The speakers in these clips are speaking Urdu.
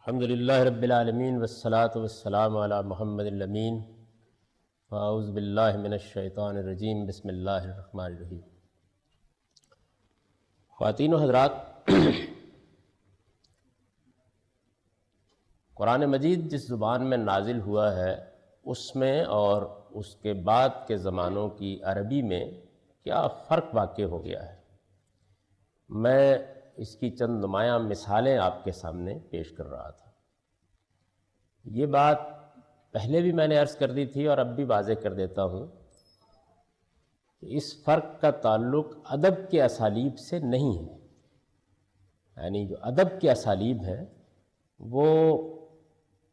الحمدللہ رب العالمین والصلاة والسلام علی محمد الامین اعوذ باللہ من الشیطان الرجیم بسم اللہ الرحمن الرحیم۔ خواتین و حضرات، قرآن مجید جس زبان میں نازل ہوا ہے اس میں اور اس کے بعد کے زمانوں کی عربی میں کیا فرق واقع ہو گیا ہے، میں اس کی چند نمایاں مثالیں آپ کے سامنے پیش کر رہا تھا۔ یہ بات پہلے بھی میں نے عرض کر دی تھی اور اب بھی واضح کر دیتا ہوں کہ اس فرق کا تعلق ادب کے اسالیب سے نہیں ہے، یعنی جو ادب کے اسالیب ہیں وہ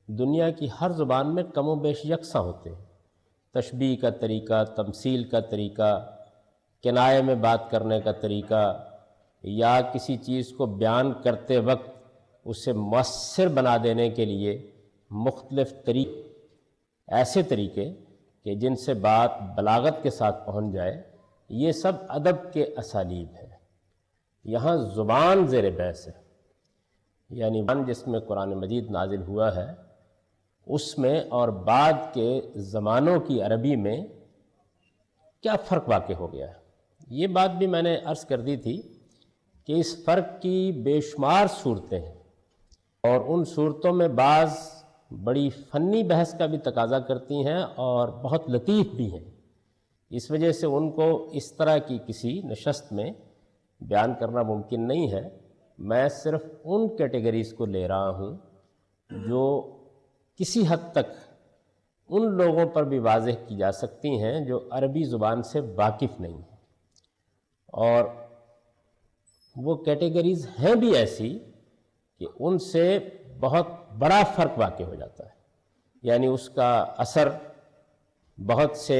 دنیا کی ہر زبان میں کم و بیش یکساں ہوتے ہیں۔ تشبیہ کا طریقہ، تمثیل کا طریقہ، کنایے میں بات کرنے کا طریقہ، یا کسی چیز کو بیان کرتے وقت اسے مؤثر بنا دینے کے لیے مختلف ایسے طریقے کہ جن سے بات بلاغت کے ساتھ پہنچ جائے، یہ سب ادب کے اسالیب ہیں۔ یہاں زبان زیر بحث ہے، یعنی زبان جس میں قرآن مجید نازل ہوا ہے اس میں اور بعد کے زمانوں کی عربی میں کیا فرق واقع ہو گیا ہے۔ یہ بات بھی میں نے عرض کر دی تھی کہ اس فرق کی بے شمار صورتیں ہیں، اور ان صورتوں میں بعض بڑی فنی بحث کا بھی تقاضا کرتی ہیں اور بہت لطیف بھی ہیں۔ اس وجہ سے ان کو اس طرح کی کسی نشست میں بیان کرنا ممکن نہیں ہے۔ میں صرف ان کیٹیگریز کو لے رہا ہوں جو کسی حد تک ان لوگوں پر بھی واضح کی جا سکتی ہیں جو عربی زبان سے واقف نہیں ہیں، اور وہ کیٹیگریز ہیں بھی ایسی کہ ان سے بہت بڑا فرق واقع ہو جاتا ہے، یعنی اس کا اثر بہت سے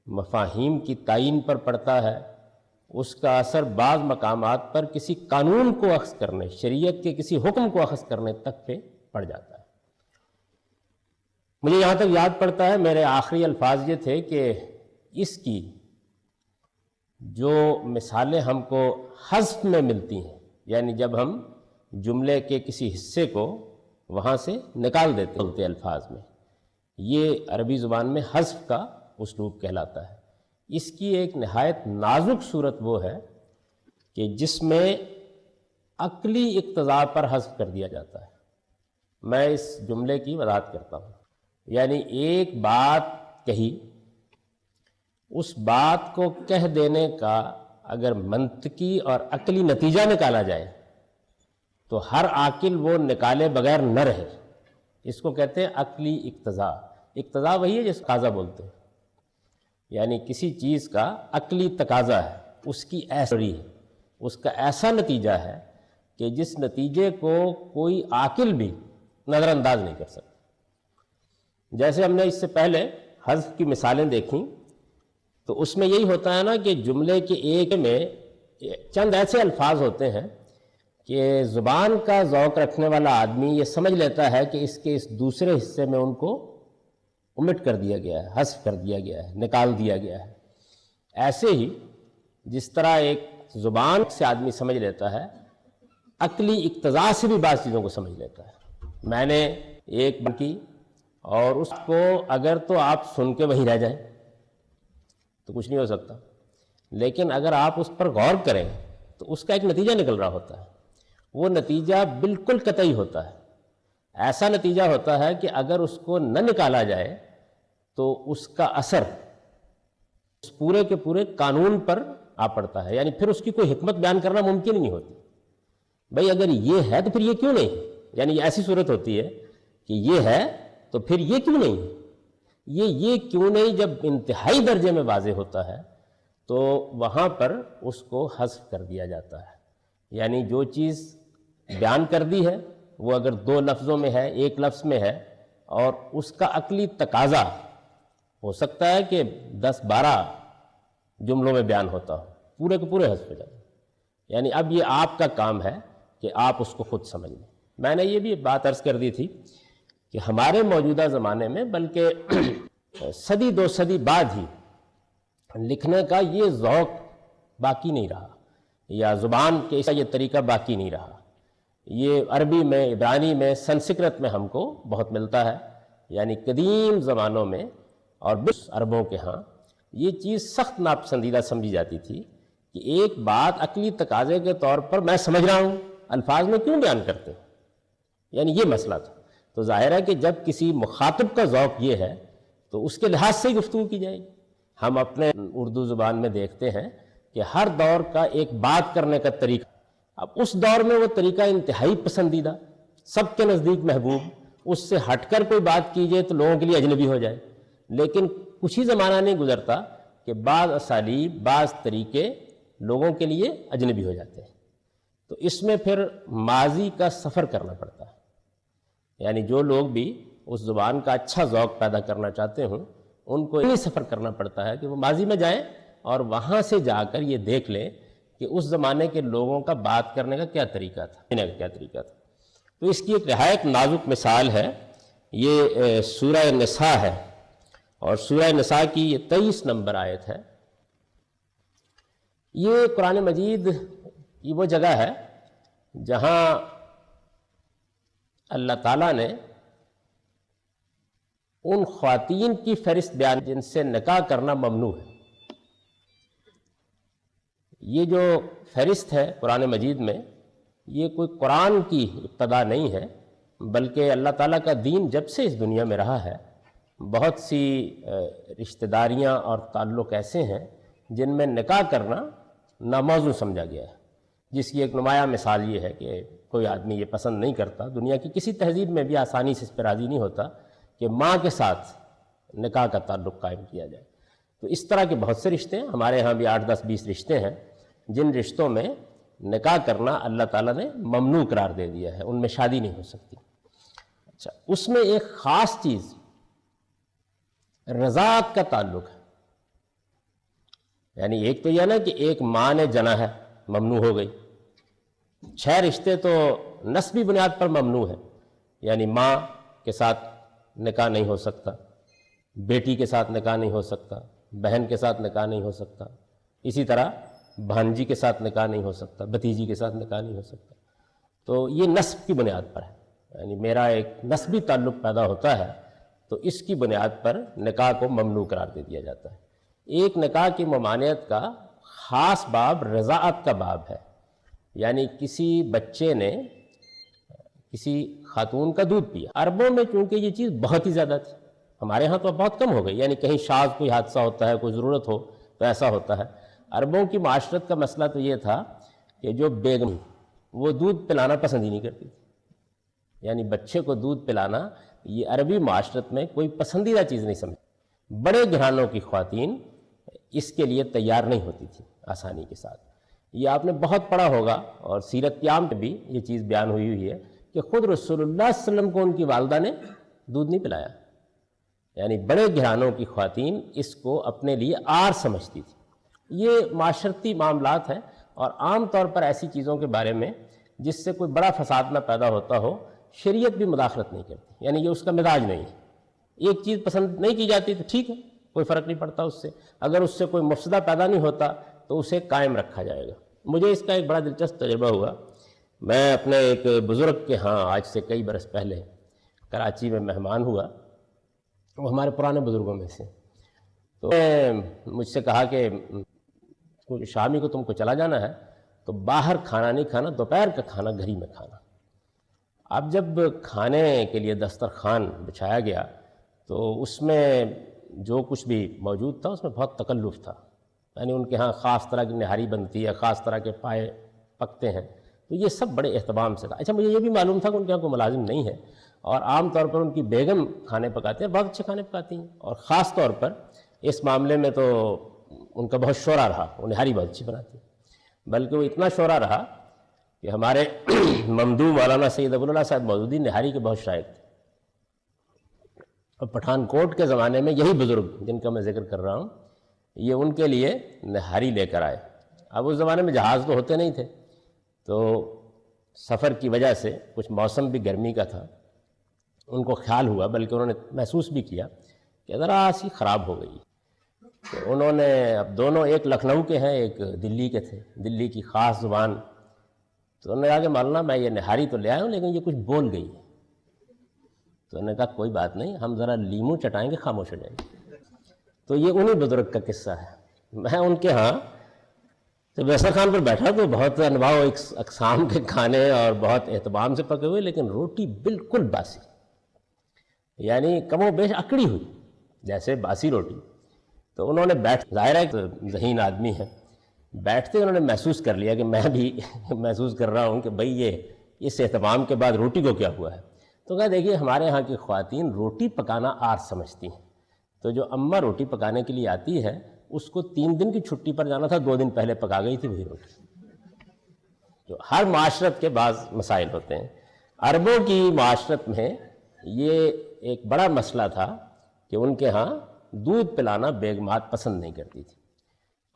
مفاہیم کی تعیین پر پڑتا ہے، اس کا اثر بعض مقامات پر کسی قانون کو اخذ کرنے، شریعت کے کسی حکم کو اخذ کرنے تک پہ پڑ جاتا ہے۔ مجھے یہاں تک یاد پڑتا ہے میرے آخری الفاظ یہ تھے کہ اس کی جو مثالیں ہم کو حذف میں ملتی ہیں، یعنی جب ہم جملے کے کسی حصے کو وہاں سے نکال دیتے ہیں الفاظ میں، یہ عربی زبان میں حذف کا اسلوب کہلاتا ہے۔ اس کی ایک نہایت نازک صورت وہ ہے کہ جس میں عقلی اقتضاء پر حذف کر دیا جاتا ہے۔ میں اس جملے کی وضاحت کرتا ہوں، یعنی ایک بات کہی، اس بات کو کہہ دینے کا اگر منطقی اور عقلی نتیجہ نکالا جائے تو ہر عاقل وہ نکالے بغیر نہ رہے۔ اس کو کہتے ہیں عقلی اقتضاء۔ اقتضاء وہی ہے جس کو تقاضا بولتے ہیں، یعنی کسی چیز کا عقلی تقاضا ہے، اس کی ایسری ہے، اس کا ایسا نتیجہ ہے کہ جس نتیجے کو کوئی عاقل بھی نظر انداز نہیں کر سکتا۔ جیسے ہم نے اس سے پہلے حذف کی مثالیں دیکھیں تو اس میں یہی ہوتا ہے نا کہ جملے کے ایک میں چند ایسے الفاظ ہوتے ہیں کہ زبان کا ذوق رکھنے والا آدمی یہ سمجھ لیتا ہے کہ اس کے اس دوسرے حصے میں ان کو omit کر دیا گیا ہے، حذف کر دیا گیا ہے، نکال دیا گیا ہے۔ ایسے ہی جس طرح ایک زبان سے آدمی سمجھ لیتا ہے، عقلی اقتضاء سے بھی بعض چیزوں کو سمجھ لیتا ہے۔ میں نے ایک بات کی اور اس کو اگر تو آپ سن کے وہیں رہ جائیں تو کچھ نہیں ہو سکتا، لیکن اگر آپ اس پر غور کریں تو اس کا ایک نتیجہ نکل رہا ہوتا ہے۔ وہ نتیجہ بالکل قطعی ہوتا ہے، ایسا نتیجہ ہوتا ہے کہ اگر اس کو نہ نکالا جائے تو اس کا اثر اس پورے کے پورے قانون پر آ پڑتا ہے، یعنی پھر اس کی کوئی حکمت بیان کرنا ممکن ہی نہیں ہوتی۔ بھئی اگر یہ ہے تو پھر یہ کیوں نہیں، یعنی ایسی صورت ہوتی ہے کہ یہ ہے تو پھر یہ کیوں نہیں، یہ کیوں نہیں جب انتہائی درجے میں واضح ہوتا ہے تو وہاں پر اس کو حذف کر دیا جاتا ہے۔ یعنی جو چیز بیان کر دی ہے وہ اگر دو لفظوں میں ہے، ایک لفظ میں ہے، اور اس کا عقلی تقاضا ہو سکتا ہے کہ 10-12 جملوں میں بیان ہوتا ہو، پورے کے پورے حذف ہو جاتے ہیں۔ یعنی اب یہ آپ کا کام ہے کہ آپ اس کو خود سمجھ لیں۔ میں نے یہ بھی بات عرض کر دی تھی کہ ہمارے موجودہ زمانے میں بلکہ صدی 2 صدی بعد ہی لکھنے کا یہ ذوق باقی نہیں رہا، یا زبان کے یہ طریقہ باقی نہیں رہا۔ یہ عربی میں، عبرانی میں، سنسکرت میں ہم کو بہت ملتا ہے. یعنی قدیم زمانوں میں اور عربوں کے ہاں یہ چیز سخت ناپسندیدہ سمجھی جاتی تھی کہ ایک بات عقلی تقاضے کے طور پر میں سمجھ رہا ہوں، الفاظ میں کیوں بیان کرتے ہیں. یعنی یہ مسئلہ تھا. تو ظاہر ہے کہ جب کسی مخاطب کا ذوق یہ ہے تو اس کے لحاظ سے ہی گفتگو کی جائے گی. ہم اپنے اردو زبان میں دیکھتے ہیں کہ ہر دور کا ایک بات کرنے کا طریقہ، اب اس دور میں وہ طریقہ انتہائی پسندیدہ، سب کے نزدیک محبوب، اس سے ہٹ کر کوئی بات کیجئے تو لوگوں کے لیے اجنبی ہو جائے. لیکن کچھ ہی زمانہ نہیں گزرتا کہ بعض اسالیب، بعض طریقے لوگوں کے لیے اجنبی ہو جاتے ہیں. تو اس میں پھر ماضی کا سفر کرنا پڑتا ہے. یعنی جو لوگ بھی اس زبان کا اچھا ذوق پیدا کرنا چاہتے ہوں ان کو یہ سفر کرنا پڑتا ہے کہ وہ ماضی میں جائیں اور وہاں سے جا کر یہ دیکھ لیں کہ اس زمانے کے لوگوں کا بات کرنے کا کیا طریقہ تھا. تو اس کی ایک نہایت نازک مثال ہے، یہ سورہ نساء ہے، اور سورہ نساء کی یہ 23 نمبر آیت ہے. یہ قرآن مجید کی وہ جگہ ہے جہاں اللہ تعالیٰ نے ان خواتین کی فہرست بیان جن سے نکاح کرنا ممنوع ہے. یہ جو فہرست ہے قرآن مجید میں، یہ کوئی قرآن کی ابتدا نہیں ہے، بلکہ اللہ تعالیٰ کا دین جب سے اس دنیا میں رہا ہے بہت سی رشتہ داریاں اور تعلق ایسے ہیں جن میں نکاح کرنا ناموزوں سمجھا گیا ہے. جس کی ایک نمایاں مثال یہ ہے کہ کوئی آدمی یہ پسند نہیں کرتا، دنیا کی کسی تہذیب میں بھی آسانی سے اس پہ راضی نہیں ہوتا کہ ماں کے ساتھ نکاح کا تعلق قائم کیا جائے. تو اس طرح کے بہت سے رشتے ہیں، ہمارے ہاں بھی 8 10 20 رشتے ہیں جن رشتوں میں نکاح کرنا اللہ تعالیٰ نے ممنوع قرار دے دیا ہے، ان میں شادی نہیں ہو سکتی. اچھا، اس میں ایک خاص چیز رضاعت کا تعلق ہے. یعنی ایک تو یہ نا کہ ایک ماں نے جنا ہے، ممنوع ہو گئی. 6 رشتے تو نسبی بنیاد پر ممنوع ہیں، یعنی ماں کے ساتھ نکاح نہیں ہو سکتا، بیٹی کے ساتھ نکاح نہیں ہو سکتا، بہن کے ساتھ نکاح نہیں ہو سکتا، اسی طرح بھانجی کے ساتھ نکاح نہیں ہو سکتا، بھتیجی کے ساتھ نکاح نہیں ہو سکتا. تو یہ نسب کی بنیاد پر ہے، یعنی میرا ایک نسبی تعلق پیدا ہوتا ہے تو اس کی بنیاد پر نکاح کو ممنوع قرار دے دیا جاتا ہے. ایک نکاح کی ممانعت کا خاص باب رضاعت کا باب ہے. یعنی کسی بچے نے کسی خاتون کا دودھ پیا. عربوں میں چونکہ یہ چیز بہت ہی زیادہ تھی، ہمارے ہاں تو بہت کم ہو گئی. یعنی کہیں شاذ کوئی حادثہ ہوتا ہے، کوئی ضرورت ہو تو ایسا ہوتا ہے. عربوں کی معاشرت کا مسئلہ تو یہ تھا کہ جو بیگم وہ دودھ پلانا پسند ہی نہیں کرتی تھی. یعنی بچے کو دودھ پلانا یہ عربی معاشرت میں کوئی پسندیدہ چیز نہیں سمجھی. بڑے گھرانوں کی خواتین اس کے لیے تیار نہیں ہوتی تھی آسانی کے ساتھ. یہ آپ نے بہت پڑھا ہوگا اور سیرت عام میں بھی یہ چیز بیان ہوئی ہے کہ خود رسول اللہ صلی اللہ علیہ وسلم کو ان کی والدہ نے دودھ نہیں پلایا. یعنی بڑے گھرانوں کی خواتین اس کو اپنے لیے عار سمجھتی تھی. یہ معاشرتی معاملات ہیں اور عام طور پر ایسی چیزوں کے بارے میں جس سے کوئی بڑا فساد نہ پیدا ہوتا ہو شریعت بھی مداخلت نہیں کرتی. یعنی یہ اس کا مزاج نہیں ہے. ایک چیز پسند نہیں کی جاتی تو ٹھیک ہے، کوئی فرق نہیں پڑتا اس سے. اگر اس سے کوئی مفسدہ پیدا نہیں ہوتا تو اسے قائم رکھا جائے گا. مجھے اس کا ایک بڑا دلچسپ تجربہ ہوا. میں اپنے ایک بزرگ کے ہاں آج سے کئی برس پہلے کراچی میں مہمان ہوا. وہ ہمارے پرانے بزرگوں میں سے. تو مجھ سے کہا کہ شامی کو تم کو چلا جانا ہے تو باہر کھانا نہیں کھانا، دوپہر کا کھانا گھر ہی میں کھانا. اب جب کھانے کے لیے دسترخوان بچھایا گیا تو اس میں جو کچھ بھی موجود تھا اس میں بہت تکلف تھا. یعنی ان کے ہاں خاص طرح کی نہاری بنتی ہے، خاص طرح کے پائے پکتے ہیں، تو یہ سب بڑے اہتمام سے تھا. اچھا، مجھے یہ بھی معلوم تھا کہ ان کے یہاں کوئی ملازم نہیں ہے اور عام طور پر ان کی بیگم کھانے پکاتے ہیں، بہت اچھے کھانے پکاتی ہیں. اور خاص طور پر اس معاملے میں تو ان کا بہت شعرا رہا، وہ نہاری بہت اچھی بناتی ہیں. بلکہ وہ اتنا شعرا رہا کہ ہمارے ممدوح مولانا سید ابو اللہ صاحب مودودی نہاری کے بہت شائق تھے. اور پٹھان کوٹ کے زمانے میں یہی بزرگ جن کا میں ذکر کر رہا ہوں یہ ان کے لیے نہاری لے کر آئے. اب اس زمانے میں جہاز تو ہوتے نہیں تھے، تو سفر کی وجہ سے کچھ موسم بھی گرمی کا تھا. ان کو خیال ہوا، بلکہ انہوں نے محسوس بھی کیا کہ ذرا سی خراب ہو گئی. تو انہوں نے، اب دونوں ایک لکھنؤ کے ہیں ایک دلی کے تھے، دلی کی خاص زبان تو انہوں نے کہا کہ مولانا میں یہ نہاری تو لے آیا ہوں لیکن یہ کچھ بول گئی ہے۔ تو انہوں نے کہا کوئی بات نہیں، ہم ذرا لیمو چٹائیں گے، خاموش ہو جائیں گے۔ تو یہ انہی بزرگ کا قصہ ہے۔ میں ان کے ہاں جب دسترخوان پر بیٹھا تو بہت انواع و اقسام کے کھانے اور بہت اہتمام سے پکے ہوئے، لیکن روٹی بالکل باسی، یعنی کم و بیش اکڑی ہوئی جیسے باسی روٹی۔ تو انہوں نے ظاہر ہے کہ ذہین آدمی ہے، بیٹھتے انہوں نے محسوس کر لیا کہ میں بھی محسوس کر رہا ہوں کہ بھئی یہ اس اہتمام کے بعد روٹی کو کیا ہوا ہے۔ تو کہا دیکھیے ہمارے ہاں کی خواتین روٹی پکانا آرٹ سمجھتی ہیں، تو جو اماں روٹی پکانے کے لیے آتی ہے اس کو 3 دن کی چھٹی پر جانا تھا، 2 دن پہلے پکا گئی تھی وہی روٹی۔ جو ہر معاشرت کے بعض مسائل ہوتے ہیں، عربوں کی معاشرت میں یہ ایک بڑا مسئلہ تھا کہ ان کے ہاں دودھ پلانا بیگمات پسند نہیں کرتی تھی۔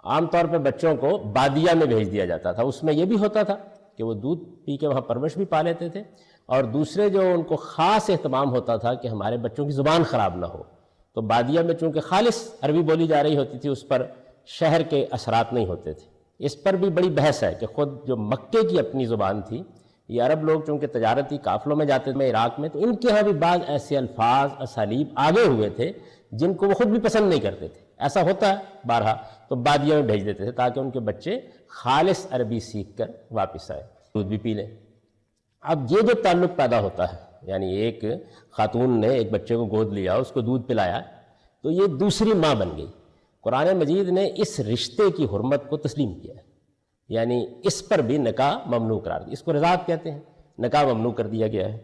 عام طور پہ بچوں کو بادیہ میں بھیج دیا جاتا تھا، اس میں یہ بھی ہوتا تھا کہ وہ دودھ پی کے وہاں پرورش بھی پا لیتے تھے، اور دوسرے جو ان کو خاص اہتمام ہوتا تھا کہ ہمارے بچوں کی زبان خراب نہ ہو، تو بادیہ میں چونکہ خالص عربی بولی جا رہی ہوتی تھی، اس پر شہر کے اثرات نہیں ہوتے تھے۔ اس پر بھی بڑی بحث ہے کہ خود جو مکے کی اپنی زبان تھی، یہ عرب لوگ چونکہ تجارتی قافلوں میں جاتے تھے عراق میں، تو ان کے ہاں بھی بعض ایسے الفاظ اسالیب آگے ہوئے تھے جن کو وہ خود بھی پسند نہیں کرتے تھے۔ ایسا ہوتا ہے بارہا، تو بادیہ میں بھیج دیتے تھے تاکہ ان کے بچے خالص عربی سیکھ کر واپس آئے، دودھ بھی پی لیں۔ اب یہ جو تعلق پیدا ہوتا ہے، یعنی ایک خاتون نے ایک بچے کو گود لیا، اس کو دودھ پلایا، تو یہ دوسری ماں بن گئی۔ قرآن مجید نے اس رشتے کی حرمت کو تسلیم کیا ہے، یعنی اس پر بھی نکاح ممنوع قرار دیا۔ اس کو رضاعت کہتے ہیں، نکاح ممنوع کر دیا گیا ہے۔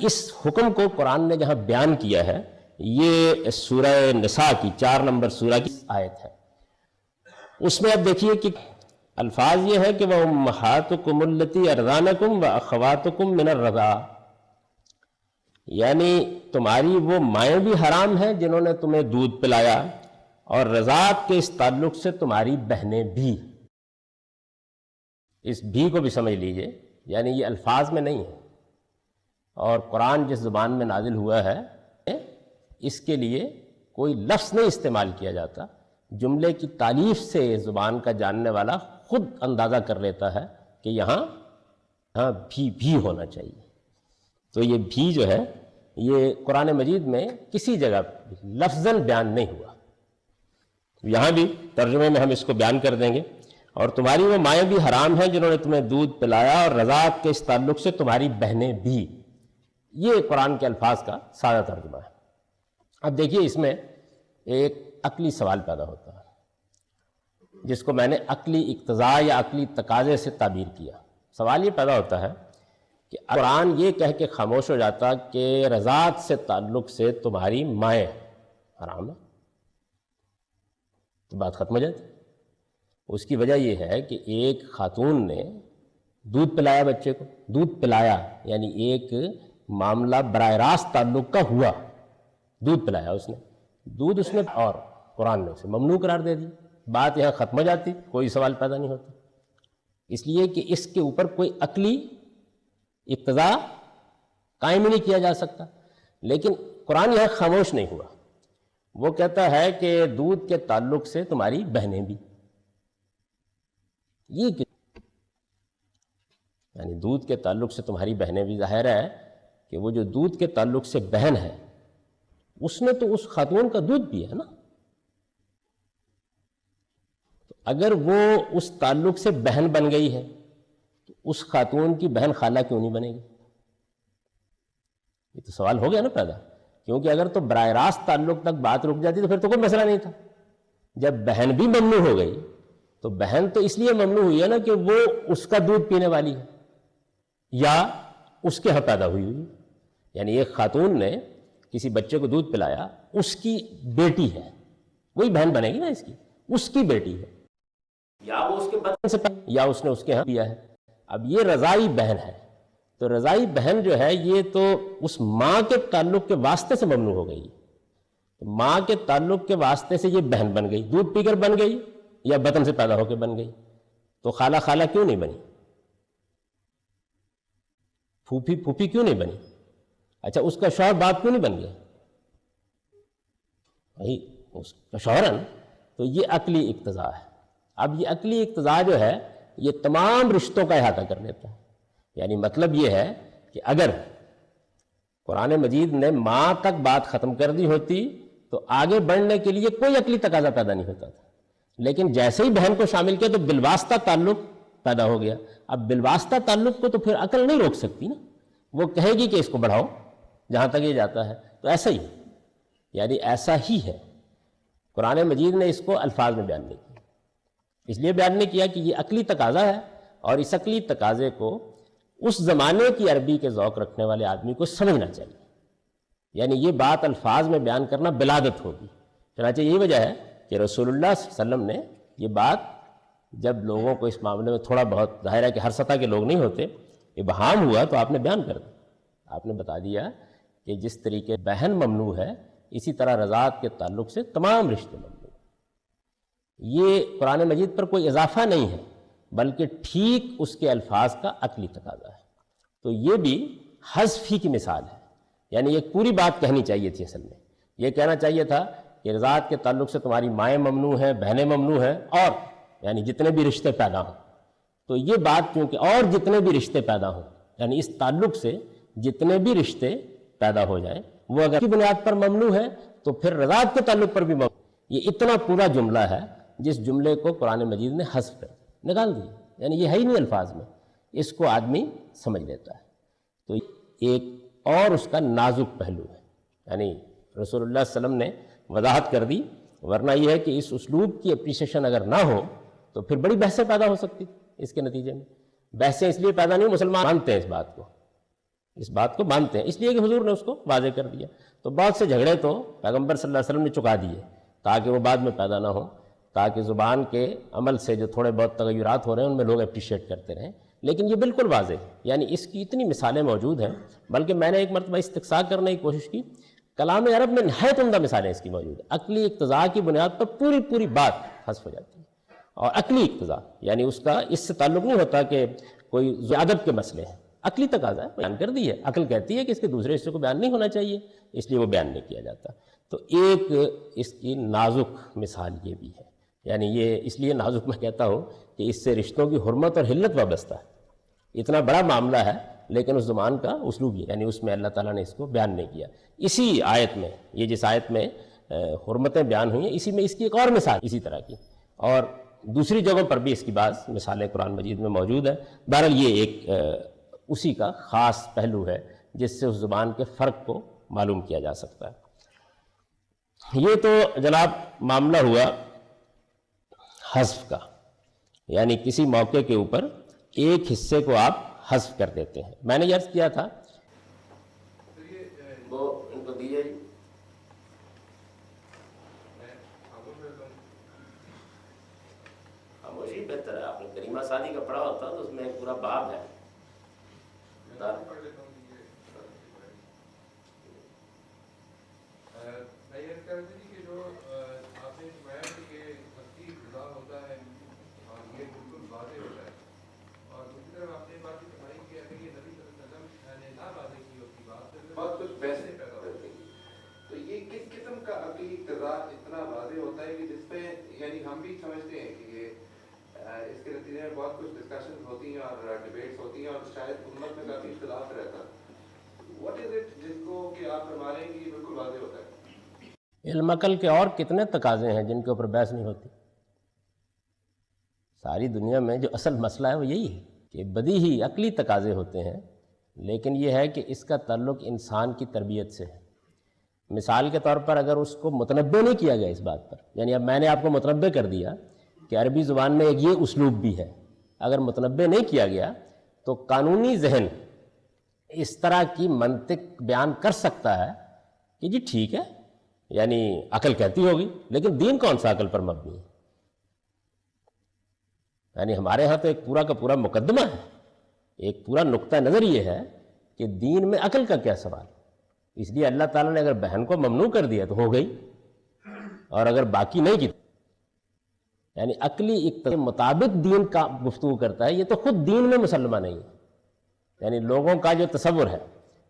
اس حکم کو قرآن نے جہاں بیان کیا ہے، یہ سورہ نساء کی 4 نمبر سورہ کی آیت ہے۔ اس میں اب دیکھیے کہ الفاظ یہ ہے کہ وَأُمَّهَاتُكُمُ اللَّتِي أَرْضَعْنَكُمْ وَأَخَوَاتُكُمْ مِنَ الرَّضَاعَةِ، یعنی تمہاری وہ مائیں بھی حرام ہیں جنہوں نے تمہیں دودھ پلایا، اور رضاعت کے اس تعلق سے تمہاری بہنیں بھی۔ اس بھی کو بھی سمجھ لیجئے، یعنی یہ الفاظ میں نہیں ہے، اور قرآن جس زبان میں نازل ہوا ہے اس کے لیے کوئی لفظ نہیں استعمال کیا جاتا۔ جملے کی تعلیف سے زبان کا جاننے والا خود اندازہ کر لیتا ہے کہ یہاں بھی ہونا چاہیے۔ تو یہ بھی جو ہے یہ قرآن مجید میں کسی جگہ لفظاً بیان نہیں ہوا، یہاں بھی ترجمے میں ہم اس کو بیان کر دیں گے۔ اور تمہاری وہ مائیں بھی حرام ہیں جنہوں نے تمہیں دودھ پلایا، اور رضاعت کے اس تعلق سے تمہاری بہنیں بھی۔ یہ قرآن کے الفاظ کا سادہ ترجمہ ہے۔ اب دیکھیے اس میں ایک عقلی سوال پیدا ہوتا ہے، جس کو میں نے عقلی اقتضاء یا عقلی تقاضے سے تعبیر کیا۔ سوال یہ پیدا ہوتا ہے کہ قرآن یہ کہہ کے خاموش ہو جاتا کہ رضاعت سے تعلق سے تمہاری مائیں حرام ہے، تو بات ختم ہو جاتی۔ اس کی وجہ یہ ہے کہ ایک خاتون نے دودھ پلایا بچے کو، دودھ پلایا یعنی ایک معاملہ براہ راست تعلق کا ہوا، دودھ پلایا اس نے، دودھ اس نے، اور قرآن نے اسے ممنوع قرار دے دی، بات یہاں ختم ہو جاتی، کوئی سوال پیدا نہیں ہوتا۔ اس لیے کہ اس کے اوپر کوئی عقلی اقتضاء قائم ہی نہیں کیا جا سکتا۔ لیکن قرآن یہاں خاموش نہیں ہوا، وہ کہتا ہے کہ دودھ کے تعلق سے تمہاری بہنیں بھی۔ یہ یعنی دودھ کے تعلق سے تمہاری بہنیں بھی، ظاہر ہے کہ وہ جو دودھ کے تعلق سے بہن ہے اس نے تو اس خاتون کا دودھ پیا ہے نا، تو اگر وہ اس تعلق سے بہن بن گئی ہے تو اس خاتون کی بہن خالہ کیوں نہیں بنے گی؟ یہ تو سوال ہو گیا نا پیدا، کیونکہ اگر تو براہ راست تعلق تک بات رک جاتی تو پھر تو کوئی مسئلہ نہیں تھا۔ جب بہن بھی ممنوع ہو گئی تو بہن تو اس لیے ممنوع ہوئی ہے نا کہ وہ اس کا دودھ پینے والی ہے یا اس کے ہاں پیدا ہوئی ہوئی، یعنی ایک خاتون نے کسی بچے کو دودھ پلایا، اس کی بیٹی ہے، وہی بہن بنے گی نا اس کی، اس کی بیٹی ہے، یا وہ اس کے بدن سے یا اس نے اس کے ہاں پیا ہے۔ اب یہ رضائی بہن ہے، تو رضائی بہن جو ہے یہ تو اس ماں کے تعلق کے واسطے سے ممنوع ہو گئی، تو ماں کے تعلق کے واسطے سے یہ بہن بن گئی، دودھ پی کر بن گئی یا بدن سے پیدا ہو کے بن گئی، تو خالہ خالہ کیوں نہیں بنی؟ پھوپھی پھوپھی کیوں نہیں بنی؟ اچھا اس کا شوہر باپ کیوں نہیں بن گیا؟ بھائی اس کا شوہر ہے نا، تو یہ عقلی اقتضاء ہے۔ اب یہ عقلی اقتضاء جو ہے یہ تمام رشتوں کا احاطہ کر لیتا ہے، یعنی مطلب یہ ہے کہ اگر قرآن مجید نے ماں تک بات ختم کر دی ہوتی تو آگے بڑھنے کے لیے کوئی عقلی تقاضا پیدا نہیں ہوتا تھا، لیکن جیسے ہی بہن کو شامل کیا تو بالواسطہ تعلق پیدا ہو گیا۔ اب بالواسطہ تعلق کو تو پھر عقل نہیں روک سکتی نا، وہ کہے گی کہ اس کو بڑھاؤ جہاں تک یہ جاتا ہے۔ تو ایسا ہی، یعنی ایسا ہی ہے، قرآن مجید نے اس کو الفاظ میں بیان نہیں کیا، اس لیے بیان نہیں کیا کہ یہ عقلی تقاضا ہے، اور اس عقلی تقاضے کو اس زمانے کی عربی کے ذوق رکھنے والے آدمی کو سمجھنا چاہیے، یعنی یہ بات الفاظ میں بیان کرنا بلادت ہوگی۔ چنانچہ یہی وجہ ہے کہ رسول اللہ صلی اللہ علیہ وسلم نے یہ بات جب لوگوں کو اس معاملے میں تھوڑا بہت، ظاہر ہے کہ ہر سطح کے لوگ نہیں ہوتے، ابہام ہوا تو آپ نے بیان کر دیا، آپ نے بتا دیا کہ جس طریقے بہن ممنوع ہے اسی طرح رضاعت کے تعلق سے تمام رشتے ممنوع۔ یہ قرآن مجید پر کوئی اضافہ نہیں ہے بلکہ ٹھیک اس کے الفاظ کا عقلی تقاضا ہے۔ تو یہ بھی حذف ہی کی مثال ہے، یعنی ایک پوری بات کہنی چاہیے تھی، اصل میں یہ کہنا چاہیے تھا کہ رضاعت کے تعلق سے تمہاری مائیں ممنوع ہیں، بہنیں ممنوع ہیں، اور یعنی جتنے بھی رشتے پیدا ہوں۔ تو یہ بات کیونکہ اور جتنے بھی رشتے پیدا ہوں، یعنی اس تعلق سے جتنے بھی رشتے پیدا ہو جائیں وہ اگر کی بنیاد پر ممنوع ہے تو پھر رضاعت کے تعلق پر بھی ممنوع۔ یہ اتنا پورا جملہ ہے جس جملے کو قرآن مجید نے حذف کر نکال دیا، یعنی یہ ہے ہی نہیں الفاظ میں، اس کو آدمی سمجھ لیتا ہے۔ تو ایک اور اس کا نازک پہلو ہے، یعنی رسول اللہ صلی اللہ علیہ وسلم نے وضاحت کر دی، ورنہ یہ ہے کہ اس اسلوب کی اپریشیشن اگر نہ ہو تو پھر بڑی بحثیں پیدا ہو سکتی اس کے نتیجے میں۔ بحثیں اس لیے پیدا نہیں، مسلمان مانتے ہیں اس بات کو مانتے ہیں، اس لیے کہ حضور نے اس کو واضح کر دیا۔ تو بہت سے جھگڑے تو پیغمبر صلی اللہ علیہ وسلم نے چکا دیے تاکہ وہ بعد میں پیدا نہ ہو، تاکہ زبان کے عمل سے جو تھوڑے بہت تغیرات ہو رہے ہیں ان میں لوگ اپریشیٹ کرتے رہیں۔ لیکن یہ بالکل واضح ہے، یعنی اس کی اتنی مثالیں موجود ہیں، بلکہ میں نے ایک مرتبہ استقصاء کرنے کی کوشش کی، کلام عرب میں نہایت عمدہ مثالیں اس کی موجود ہیں۔ عقلی اقتضاء کی بنیاد پر پوری بات حذف ہو جاتی ہے، اور عقلی اقتضاء یعنی اس کا اس سے تعلق نہیں ہوتا کہ کوئی ادب کے مسئلے ہیں، عقلی تقاضا ہے، بیان کر دی ہے، عقل کہتی ہے کہ اس کے دوسرے حصے کو بیان نہیں ہونا چاہیے، اس لیے وہ بیان نہیں کیا جاتا۔ تو ایک اس کی نازک مثال یہ بھی ہے، یعنی یہ اس لیے نازک میں کہتا ہوں کہ اس سے رشتوں کی حرمت اور حلت وابستہ ہے۔ اتنا بڑا معاملہ ہے لیکن اس زمان کا اسلوب یہ، یعنی اس میں اللہ تعالیٰ نے اس کو بیان نہیں کیا۔ اسی آیت میں، یہ جس آیت میں حرمتیں بیان ہوئی ہیں، اسی میں اس کی ایک اور مثال اسی طرح کی، اور دوسری جگہوں پر بھی اس کی بعض مثالیں قرآن مجید میں موجود ہیں۔ بہرحال یہ ایک اسی کا خاص پہلو ہے جس سے اس زبان کے فرق کو معلوم کیا جا سکتا ہے۔ یہ تو جناب معاملہ ہوا حذف کا، یعنی کسی موقع کے اوپر ایک حصے کو آپ حذف کر دیتے ہیں۔ میں نے عرض کیا تھا وہ ان کو دیجیے، خاموشی بہتر ہے۔ آپ نے کریمہ سادی کا پڑھا ہوتا تو اس میں ایک پورا باب ہے۔ تو یہ کس قسم کا عقلی اقتضاء اتنا واضح ہوتا ہے کہ جس پہ یعنی ہم بھی سمجھتے ہیں کہ یہ اس کے نتیجے میں بہت کچھ ڈسکشن ہوتی ہیں اور ڈیبیٹس ہوتی ہیں اور شاید امت میں کافی اختلاف رہتا ہے۔ واٹ از اٹ جس کو کہ آپ فرما رہے ہیں کہ یہ بالکل واضح ہوتا ہے؟ علم عقل کے اور کتنے تقاضے ہیں جن کے اوپر بحث نہیں ہوتی؟ ساری دنیا میں جو اصل مسئلہ ہے وہ یہی ہے کہ بدیہی عقلی تقاضے ہوتے ہیں، لیکن یہ ہے کہ اس کا تعلق انسان کی تربیت سے ہے۔ مثال کے طور پر اگر اس کو متنبع نہیں کیا گیا اس بات پر، یعنی اب میں نے آپ کو متنبع کر دیا کہ عربی زبان میں ایک یہ اسلوب بھی ہے، اگر متنبع نہیں کیا گیا تو قانونی ذہن اس طرح کی منطق بیان کر سکتا ہے کہ جی ٹھیک ہے، یعنی عقل کہتی ہوگی، لیکن دین کون سا عقل پر مبنی ہے؟ یعنی ہمارے ہاں تو ایک پورا کا پورا مقدمہ ہے، ایک پورا نقطہ نظر یہ ہے کہ دین میں عقل کا کیا سوال۔ اس لیے اللہ تعالیٰ نے اگر بہن کو ممنوع کر دیا تو ہو گئی، اور اگر باقی نہیں کی، یعنی عقلی اقتضاء کے مطابق دین کا گفتگو کرتا ہے، یہ تو خود دین میں مسلمہ نہیں ہے، یعنی لوگوں کا جو تصور ہے۔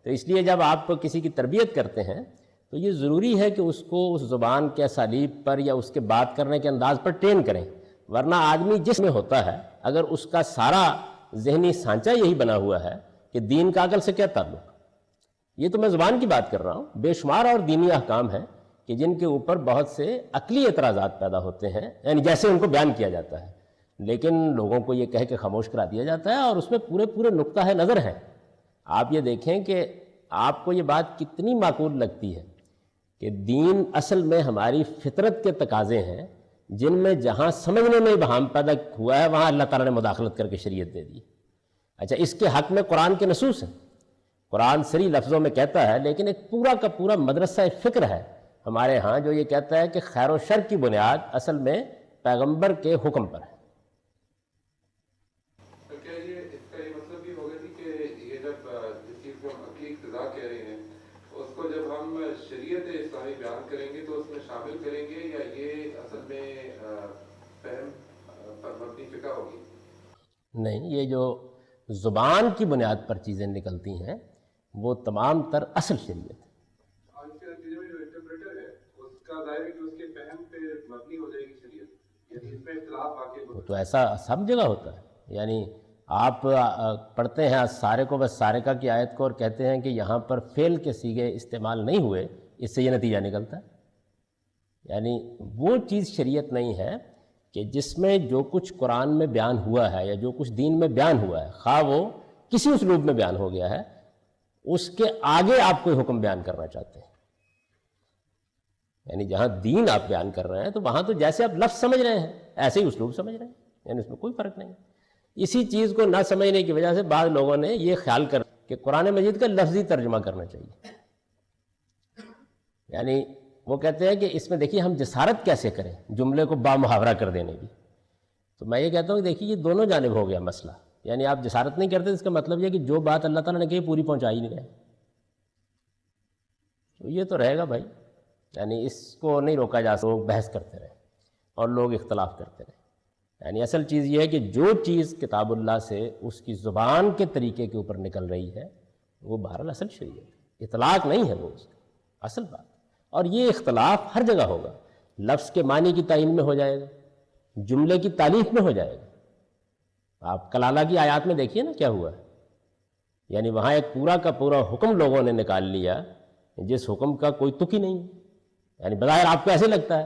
تو اس لیے جب آپ کسی کی تربیت کرتے ہیں تو یہ ضروری ہے کہ اس کو اس زبان کے اسالیب پر یا اس کے بات کرنے کے انداز پر ٹرین کریں، ورنہ آدمی جس میں ہوتا ہے اگر اس کا سارا ذہنی سانچہ یہی بنا ہوا ہے کہ دین کا عقل سے کیا تعلق. یہ تو میں زبان کی بات کر رہا ہوں. بے شمار اور دینی احکام ہیں کہ جن کے اوپر بہت سے عقلی اعتراضات پیدا ہوتے ہیں، یعنی جیسے ان کو بیان کیا جاتا ہے، لیکن لوگوں کو یہ کہہ کے خاموش کرا دیا جاتا ہے، اور اس میں پورے نقطہ نظر ہے. آپ یہ دیکھیں کہ آپ کو یہ بات کتنی معقول لگتی ہے کہ دین اصل میں ہماری فطرت کے تقاضے ہیں، جن میں جہاں سمجھنے میں ابہام پیدا ہوا ہے وہاں اللہ تعالیٰ نے مداخلت کر کے شریعت دے دی. اچھا، اس کے حق میں قرآن کے نصوص ہیں، قرآن صریح لفظوں میں کہتا ہے، لیکن ایک پورا کا پورا مدرسہ فکر ہے ہمارے ہاں جو یہ کہتا ہے کہ خیر و شر کی بنیاد اصل میں پیغمبر کے حکم پر ہے. تو کیا یہ اس کا یہ مطلب بھی ہوگا کہ یہ جب جس چیز کو ہم عقلی اقتضاء کہہ رہے ہیں اس کو جب ہم شریعت اسلامی بیان کریں گے تو اس میں شامل کریں گے، یا یہ اصل میں فہم پر مبنی فقہ ہوگی؟ نہیں، یہ جو زبان کی بنیاد پر چیزیں نکلتی ہیں وہ تمام تر اصل شریعت ہے. اور اس کے نتیجے میں جو انٹرپریٹر ہے اس کا ظاہر ہے کہ اس کے فہم پہ مبنی ہو جائے گی شریعت، یعنی اس میں اختلاف واقع وہ تو ایسا سب جگہ ہوتا ہے. یعنی آپ پڑھتے ہیں سارے کو بس سارقہ کی آیت کو اور کہتے ہیں کہ یہاں پر فعل کے صیغے استعمال نہیں ہوئے، اس سے یہ نتیجہ نکلتا ہے. یعنی وہ چیز شریعت نہیں ہے کہ جس میں جو کچھ قرآن میں بیان ہوا ہے یا جو کچھ دین میں بیان ہوا ہے، خواہ وہ کسی اسلوب میں بیان ہو گیا ہے، اس کے آگے آپ کوئی حکم بیان کرنا چاہتے ہیں. یعنی جہاں دین آپ بیان کر رہے ہیں تو وہاں تو جیسے آپ لفظ سمجھ رہے ہیں ایسے ہی اسلوب سمجھ رہے ہیں، یعنی اس میں کوئی فرق نہیں. اسی چیز کو نہ سمجھنے کی وجہ سے بعض لوگوں نے یہ خیال کر کہ قرآن مجید کا لفظی ترجمہ کرنا چاہیے. یعنی وہ کہتے ہیں کہ اس میں دیکھیے ہم جسارت کیسے کریں جملے کو با محاورہ کر دینے کی. تو میں یہ کہتا ہوں کہ دیکھیے یہ دونوں جانب ہو گیا مسئلہ. یعنی آپ جسارت نہیں کرتے، اس کا مطلب یہ کہ جو بات اللہ تعالیٰ نے کہی پوری پہنچائی نہیں رہے. تو یہ تو رہے گا بھائی، یعنی اس کو نہیں روکا جا سکتا. لوگ بحث کرتے رہے اور لوگ اختلاف کرتے رہے. یعنی اصل چیز یہ ہے کہ جو چیز کتاب اللہ سے اس کی زبان کے طریقے کے اوپر نکل رہی ہے وہ بہرحال اصل شریعت ہے، اطلاق نہیں ہے وہ اس کی اصل بات. اور یہ اختلاف ہر جگہ ہوگا. لفظ کے معنی کی تعین میں ہو جائے گا، جملے کی تالیف میں ہو جائے گا. آپ کلالہ کی آیات میں دیکھیے نا کیا ہوا ہے. یعنی وہاں ایک پورا کا پورا حکم لوگوں نے نکال لیا جس حکم کا کوئی تک ہی نہیں ہے. یعنی بظاہر آپ کو ایسے لگتا ہے،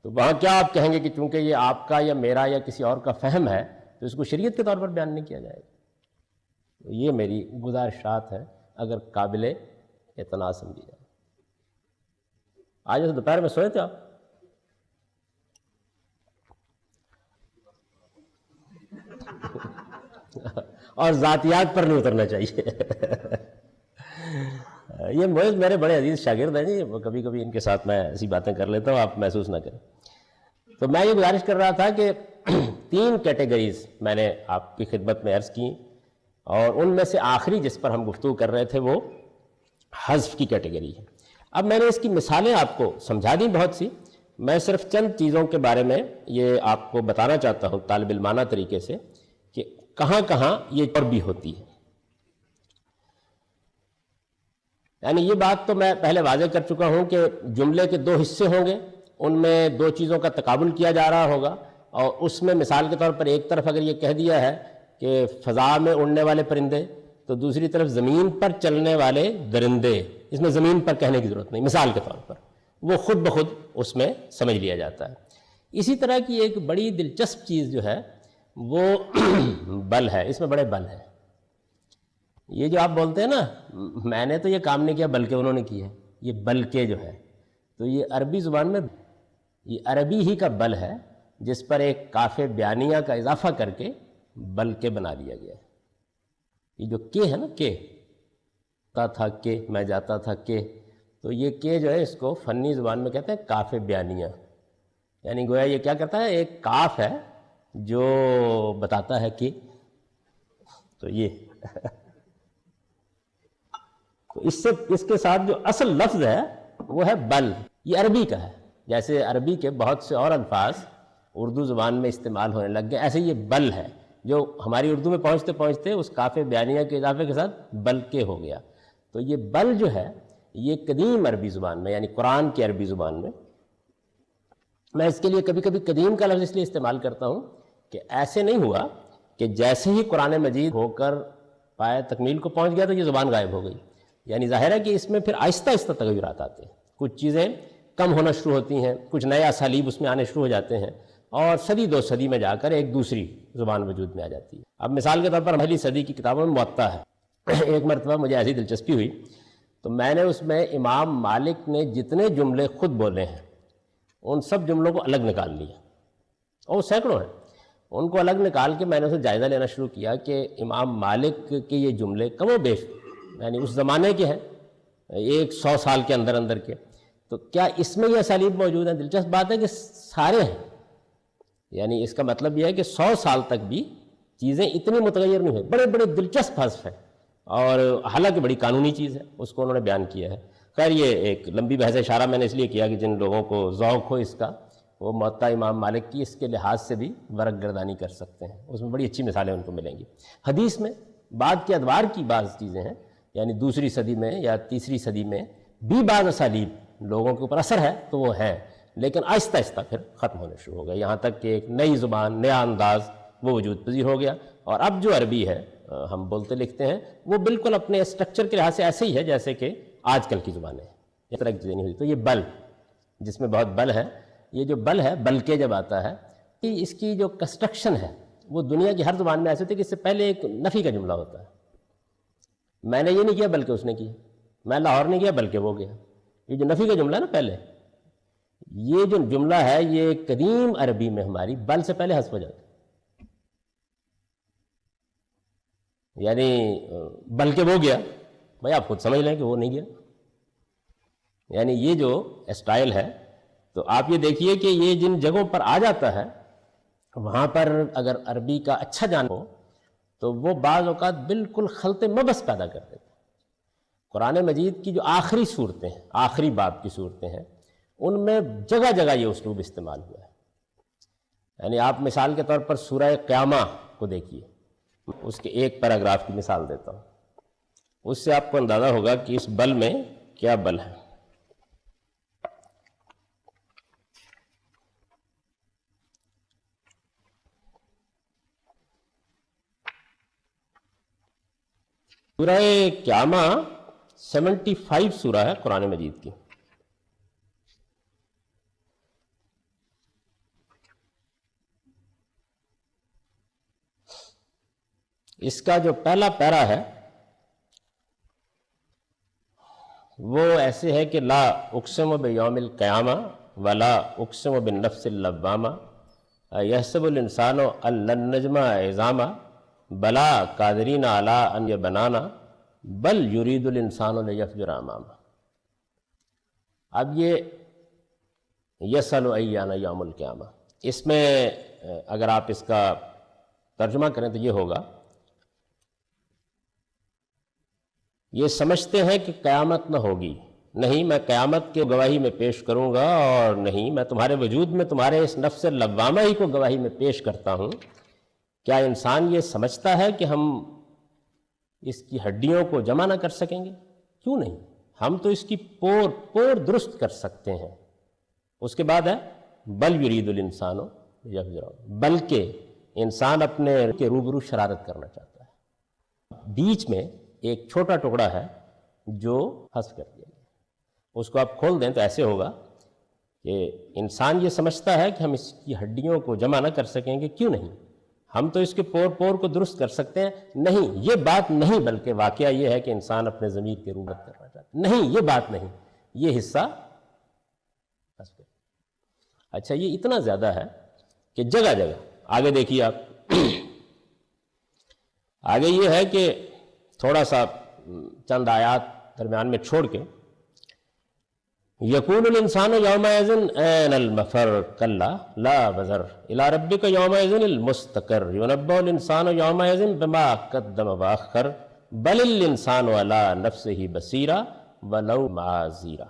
تو وہاں کیا آپ کہیں گے کہ چونکہ یہ آپ کا یا میرا یا کسی اور کا فہم ہے تو اس کو شریعت کے طور پر بیان نہیں کیا جائے گا. تو یہ میری گزارشات ہیں اگر قابل اعتنا سمجھی جائے. آج ایسے دوپہر میں سوئے تھے آپ؟ اور ذاتیات پر نہیں اترنا چاہیے. یہ معز میرے بڑے عزیز شاگرد ہیں جی، کبھی کبھی ان کے ساتھ میں ایسی باتیں کر لیتا ہوں، آپ محسوس نہ کریں. تو میں یہ گزارش کر رہا تھا کہ 3 کیٹیگریز میں نے آپ کی خدمت میں عرض کی، اور ان میں سے آخری جس پر ہم گفتگو کر رہے تھے وہ حذف کی کیٹیگری ہے. اب میں نے اس کی مثالیں آپ کو سمجھا دیں بہت سی. میں صرف چند چیزوں کے بارے میں یہ آپ کو بتانا چاہتا ہوں طالب علمانہ طریقے سے کہ کہاں کہاں یہ اور بھی ہوتی ہے. یعنی یہ بات تو میں پہلے واضح کر چکا ہوں کہ جملے کے 2 حصے ہوں گے، ان میں 2 چیزوں کا تقابل کیا جا رہا ہوگا، اور اس میں مثال کے طور پر ایک طرف اگر یہ کہہ دیا ہے کہ فضا میں اڑنے والے پرندے، تو دوسری طرف زمین پر چلنے والے درندے. اس میں زمین پر کہنے کی ضرورت نہیں، مثال کے طور پر وہ خود بخود اس میں سمجھ لیا جاتا ہے. اسی طرح کی ایک بڑی دلچسپ چیز جو ہے وہ بل ہے. اس میں بڑے بل ہیں. یہ جو آپ بولتے ہیں نا میں نے تو یہ کام نہیں کیا بلکہ انہوں نے کیا ہے، یہ بلکہ جو ہے تو یہ عربی زبان میں یہ عربی ہی کا بل ہے جس پر ایک کاف بیانیہ کا اضافہ کر کے بلکہ بنا دیا گیا ہے. یہ جو کے ہے نا کہ تھا کہ میں جاتا تھا کہ، تو یہ کہ جو ہے اس کو فنی زبان میں کہتے ہیں کاف بیانیہ. یعنی گویا یہ کیا کرتا ہے، ایک کاف ہے جو بتاتا ہے کہ، تو یہ تو اس کے ساتھ جو اصل لفظ ہے وہ ہے بل. یہ عربی کا ہے. جیسے عربی کے بہت سے اور الفاظ اردو زبان میں استعمال ہونے لگ گئے، ایسے یہ بل ہے جو ہماری اردو میں پہنچتے پہنچتے اس کاف بیانیہ کے اضافے کے ساتھ بل کے ہو گیا. تو یہ بل جو ہے یہ قدیم عربی زبان میں یعنی قرآن کی عربی زبان میں اس کے لیے کبھی کبھی قدیم کا لفظ اس لیے استعمال کرتا ہوں کہ ایسے نہیں ہوا کہ جیسے ہی قرآن مجید ہو کر پائے تکمیل کو پہنچ گیا تو یہ زبان غائب ہو گئی. یعنی ظاہر ہے کہ اس میں پھر آہستہ آہستہ تغیرات آتے ہیں، کچھ چیزیں کم ہونا شروع ہوتی ہیں، کچھ نئے اسالیب اس میں آنے شروع ہو جاتے ہیں، اور صدی دو صدی میں جا کر ایک دوسری زبان وجود میں آ جاتی ہے. اب مثال کے طور پر پہلی صدی کی کتابوں میں موطا ہے. ایک مرتبہ مجھے ایسی دلچسپی ہوئی تو میں نے اس میں امام مالک نے جتنے جملے خود بولے ہیں ان سب جملوں کو الگ نکال لیا، اور سینکڑوں ہیں. ان کو الگ نکال کے میں نے اسے جائزہ لینا شروع کیا کہ امام مالک کے یہ جملے کم و بیش یعنی اس زمانے کے ہیں، 100 سال کے اندر اندر کے، تو کیا اس میں یہ اسالیب موجود ہیں؟ دلچسپ بات ہے کہ سارے ہیں. یعنی اس کا مطلب یہ ہے کہ 100 سال تک بھی چیزیں اتنی متغیر نہیں ہوئی. بڑے بڑے دلچسپ حذف ہیں، اور حالانکہ بڑی قانونی چیز ہے، اس کو انہوں نے بیان کیا ہے. خیر یہ ایک لمبی بحث اشارہ میں نے اس لیے کیا کہ جن لوگوں کو ذوق ہو اس کا، وہ موطا امام مالک کی اس کے لحاظ سے بھی ورق گردانی کر سکتے ہیں. اس میں بڑی اچھی مثالیں ان کو ملیں گی. حدیث میں بعد کے ادوار کی بعض چیزیں ہیں، یعنی دوسری صدی میں یا تیسری صدی میں بھی بعض اسالیب لوگوں کے اوپر اثر ہے تو وہ ہے، لیکن آہستہ آہستہ پھر ختم ہونے شروع ہو گئے، یہاں تک کہ ایک نئی زبان، نیا انداز وہ وجود پذیر ہو گیا. اور اب جو عربی ہے ہم بولتے لکھتے ہیں وہ بالکل اپنے اسٹرکچر کے لحاظ سے ایسے ہی ہے جیسے کہ آج کل کی زبانیں ہیں. اس طرح کی چیزیں نہیں ہوئی. تو یہ بل، جس میں بہت بل ہے، یہ جو بل ہے، بل کے جب آتا ہے کہ اس کی جو کنسٹرکشن ہے وہ دنیا کی ہر زبان میں ایسے ہوتی ہے کہ اس سے پہلے ایک نفی کا جملہ ہوتا ہے. میں نے یہ نہیں کیا بلکہ اس نے کیا، میں لاہور نہیں گیا بلکہ وہ گیا. یہ جو نفی کا جملہ ہے نا پہلے، یہ جو جملہ ہے یہ قدیم عربی میں ہماری بل سے پہلے حذف ہو جاتا ہے. یعنی بلکہ وہ گیا، بھائی آپ خود سمجھ لیں کہ وہ نہیں گیا. یعنی یہ جو اسٹائل ہے، تو آپ یہ دیکھیے کہ یہ جن جگہوں پر آ جاتا ہے وہاں پر اگر عربی کا اچھا جان ہو تو وہ بعض اوقات بالکل خلط مبس پیدا کر دیتا ہے. قرآن مجید کی جو آخری صورتیں ہیں، آخری باب کی صورتیں ہیں، ان میں جگہ جگہ یہ اسلوب استعمال ہوا ہے. یعنی آپ مثال کے طور پر سورہ قیامہ کو دیکھیے، اس کے ایک پیراگراف کی مثال دیتا ہوں، اس سے آپ کو اندازہ ہوگا کہ اس بل میں کیا بل ہے. سورہ قیامہ 75 سورہ ہے قرآن مجید کی. اس کا جو پہلا پیرا ہے وہ ایسے ہے کہ لا اقسم بیوم القیامہ ولا اقسم بالنفس اللوامہ یحسب الانسان ان لن نجمع عظامہ بلا قادرین علی ان یبنانا بل یرید الانسان لیفجر امامہ. اب یہ یسأل ایان یوم القیامہ، اس میں اگر آپ اس کا ترجمہ کریں تو یہ ہوگا، یہ سمجھتے ہیں کہ قیامت نہ ہوگی، نہیں میں قیامت کے گواہی میں پیش کروں گا، اور نہیں میں تمہارے وجود میں تمہارے اس نفس لوامہ ہی کو گواہی میں پیش کرتا ہوں. کیا انسان یہ سمجھتا ہے کہ ہم اس کی ہڈیوں کو جمع نہ کر سکیں گے؟ کیوں نہیں، ہم تو اس کی پور پور درست کر سکتے ہیں. اس کے بعد ہے بل یرید الانسان یفجر، بلکہ انسان اپنے کے روبرو شرارت کرنا چاہتا ہے. بیچ میں ایک چھوٹا ٹکڑا ہے جو حذف کر دیا گیا، اس کو آپ کھول دیں تو ایسے ہوگا کہ انسان یہ سمجھتا ہے کہ ہم اس کی ہڈیوں کو جمع نہ کر سکیں گے. کیوں نہیں، ہم تو اس کے پور پور کو درست کر سکتے ہیں. نہیں یہ بات نہیں، بلکہ واقعہ یہ ہے کہ انسان اپنے ضمیر کی روبت کرنا چاہتا ہے. نہیں یہ بات نہیں، یہ حصہ حذف کر. اچھا یہ اتنا زیادہ ہے کہ جگہ جگہ آگے دیکھیے آپ، آگے یہ ہے کہ تھوڑا سا چند آیات درمیان میں چھوڑ کے، یقول الانسان یومئذ این المفر کلا لا وزر الی ربک یومئذ المستقر ینبأ الانسان یومئذ بما قدم واخر بل الانسان علی نفسہ بصیرا ولو معذیرا.